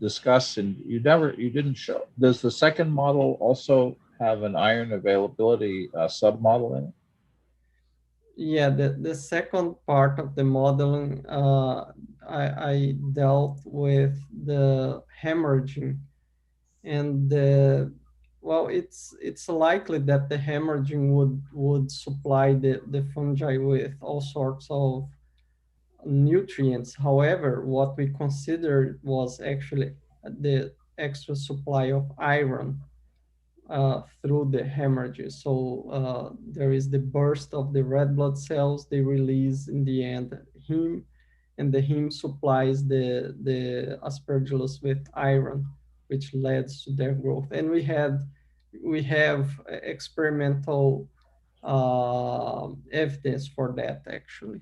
discuss, and you didn't show. Does the second model also have an iron availability submodel in it? Yeah, the second part of the modeling, I dealt with the hemorrhaging, and well, it's likely that the hemorrhaging would supply the fungi with all sorts of nutrients. However, what we considered was actually the extra supply of iron through the hemorrhages. So there is the burst of the red blood cells. They release in the end heme, and the heme supplies the aspergillus with iron, which led to their growth. And we have experimental evidence for that, actually.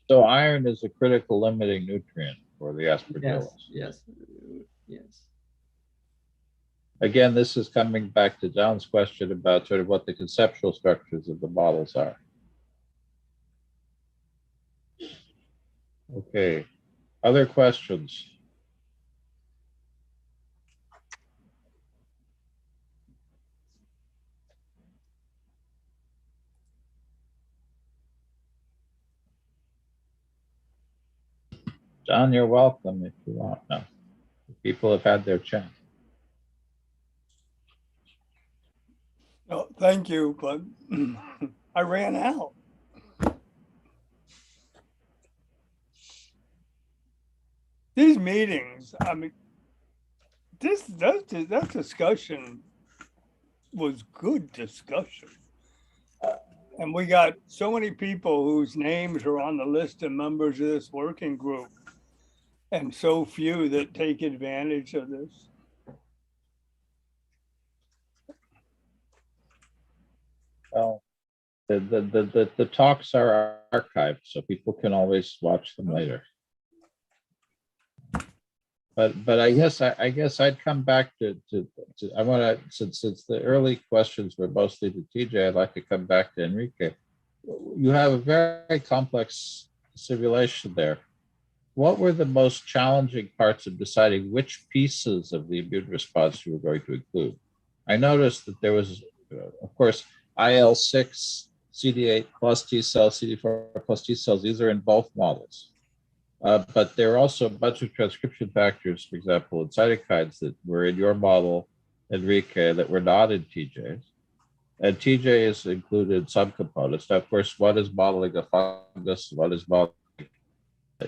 So iron is a critical limiting nutrient for the aspergillus. Yes. Again, this is coming back to John's question about sort of what the conceptual structures of the models are. Okay, other questions? John, you're welcome if you want. No, people have had their chance. No, thank you, but I ran out. These meetings, I mean, that discussion was good discussion. And we got so many people whose names are on the list of members of this working group, and so few that take advantage of this. Well, the talks are archived, so people can always watch them later. But I guess I'd come back to I want to, since the early questions were mostly to TJ, I'd like to come back to Henrique. You have a very complex simulation there. What were the most challenging parts of deciding which pieces of the immune response you were going to include? I noticed that there was, of course, IL-6, CD8 plus T cells, CD4 plus T cells. These are in both models. But there are also a bunch of transcription factors, for example, in cytokines that were in your model, Henrique, that were not in TJ's. And TJ has included some components. Now, of course, one is modeling a fungus, one is modeling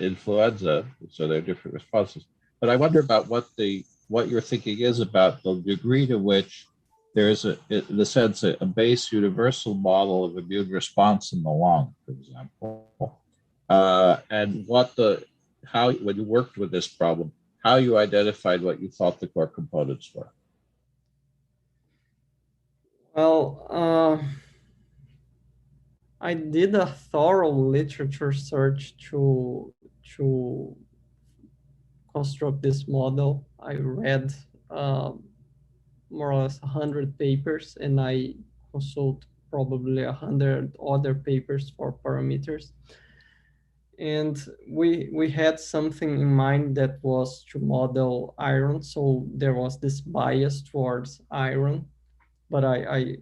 influenza, so they're different responses. But I wonder about what your thinking is about the degree to which there is, in a sense, a base universal model of immune response in the lung, for example. And how, when you worked with this problem, how you identified what you thought the core components were. Well, I did a thorough literature search to construct this model. I read more or less 100 papers, and I consult probably 100 other papers for parameters. And we had something in mind that was to model iron. So there was this bias towards iron, but I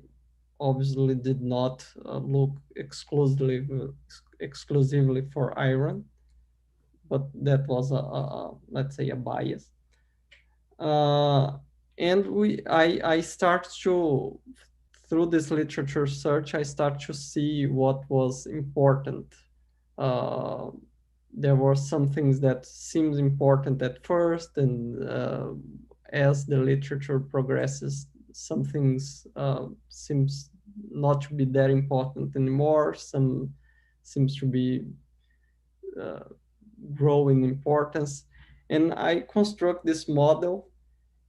obviously did not look exclusively for iron, but that was let's say a bias. And I start to, through this literature search, I start to see what was important. There were some things that seemed important at first, and as the literature progresses, some things seems not to be that important anymore. Some seems to be growing importance. And I construct this model,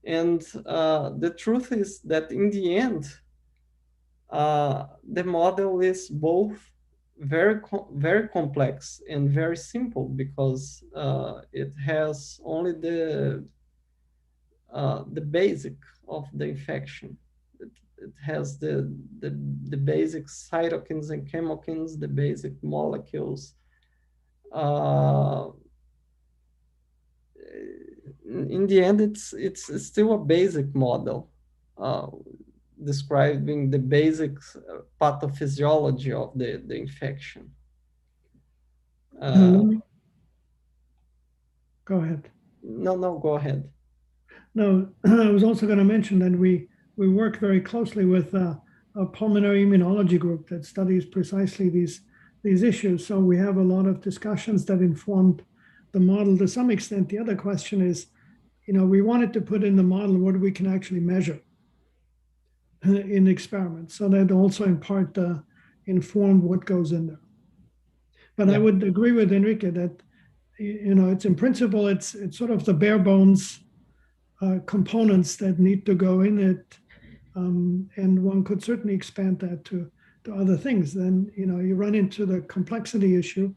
and the truth is that in the end, the model is both very complex and very simple, because it has only the basic of the infection. It has the basic cytokines and chemokines, the basic molecules. In the end, it's still a basic model describing the basic pathophysiology of the infection. Go ahead. No, go ahead. No, I was also going to mention that we work very closely with a pulmonary immunology group that studies precisely these issues. So we have a lot of discussions that informed the model to some extent. The other question is, we wanted to put in the model what we can actually measure in experiments, so that also in part informed what goes in there. But I would agree with Henrique that it's in principle it's sort of the bare bones components that need to go in it. And one could certainly expand that to other things. Then, you run into the complexity issue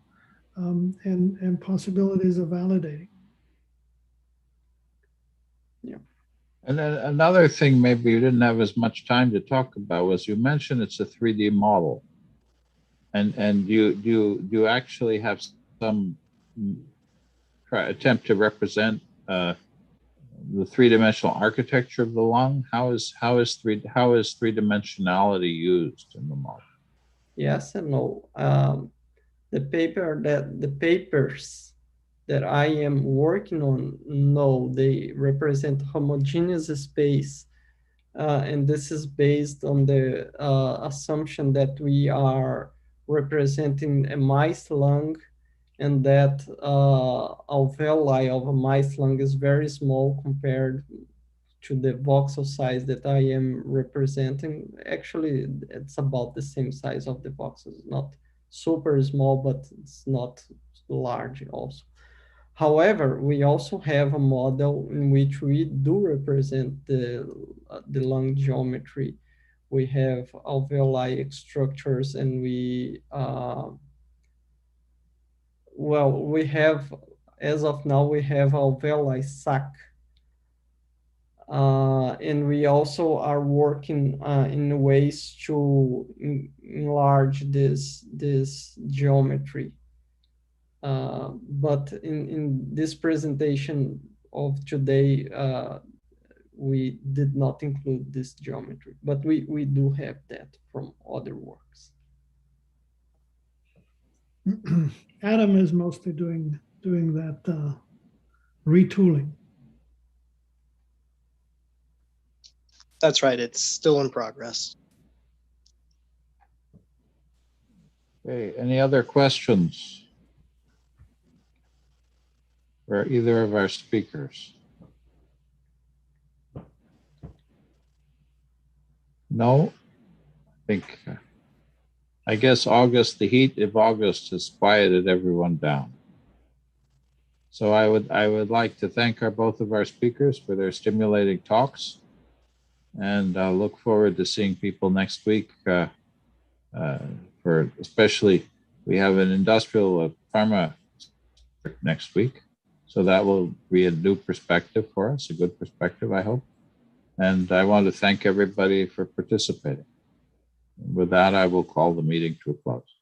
and possibilities of validating. Yeah. And then another thing maybe you didn't have as much time to talk about was you mentioned it's a 3D model. And you actually have some attempt to represent the three-dimensional architecture of the lung. How is three-dimensionality used in the model? Yes and no. The papers that I am working on, no, they represent homogeneous space. And this is based on the assumption that we are representing a mice lung, and that alveoli of a mice lung is very small compared to the voxel size that I am representing. Actually, it's about the same size of the voxels, not super small, but it's not large also. However, we also have a model in which we do represent the lung geometry. We have alveoli structures, and we have, as of now, we have alveoli sac. And we also are working in ways to enlarge this geometry. But in this presentation of today, we did not include this geometry, but we do have that from other works. Adam is mostly doing that retooling. That's right. It's still in progress. Okay, any other questions for either of our speakers? No? I guess the heat of August has quieted everyone down. So I would like to thank both of our speakers for their stimulating talks, and look forward to seeing people next week. For especially, we have an industrial pharma next week, so that will be a new perspective for us, a good perspective, I hope. And I want to thank everybody for participating. With that, I will call the meeting to a close.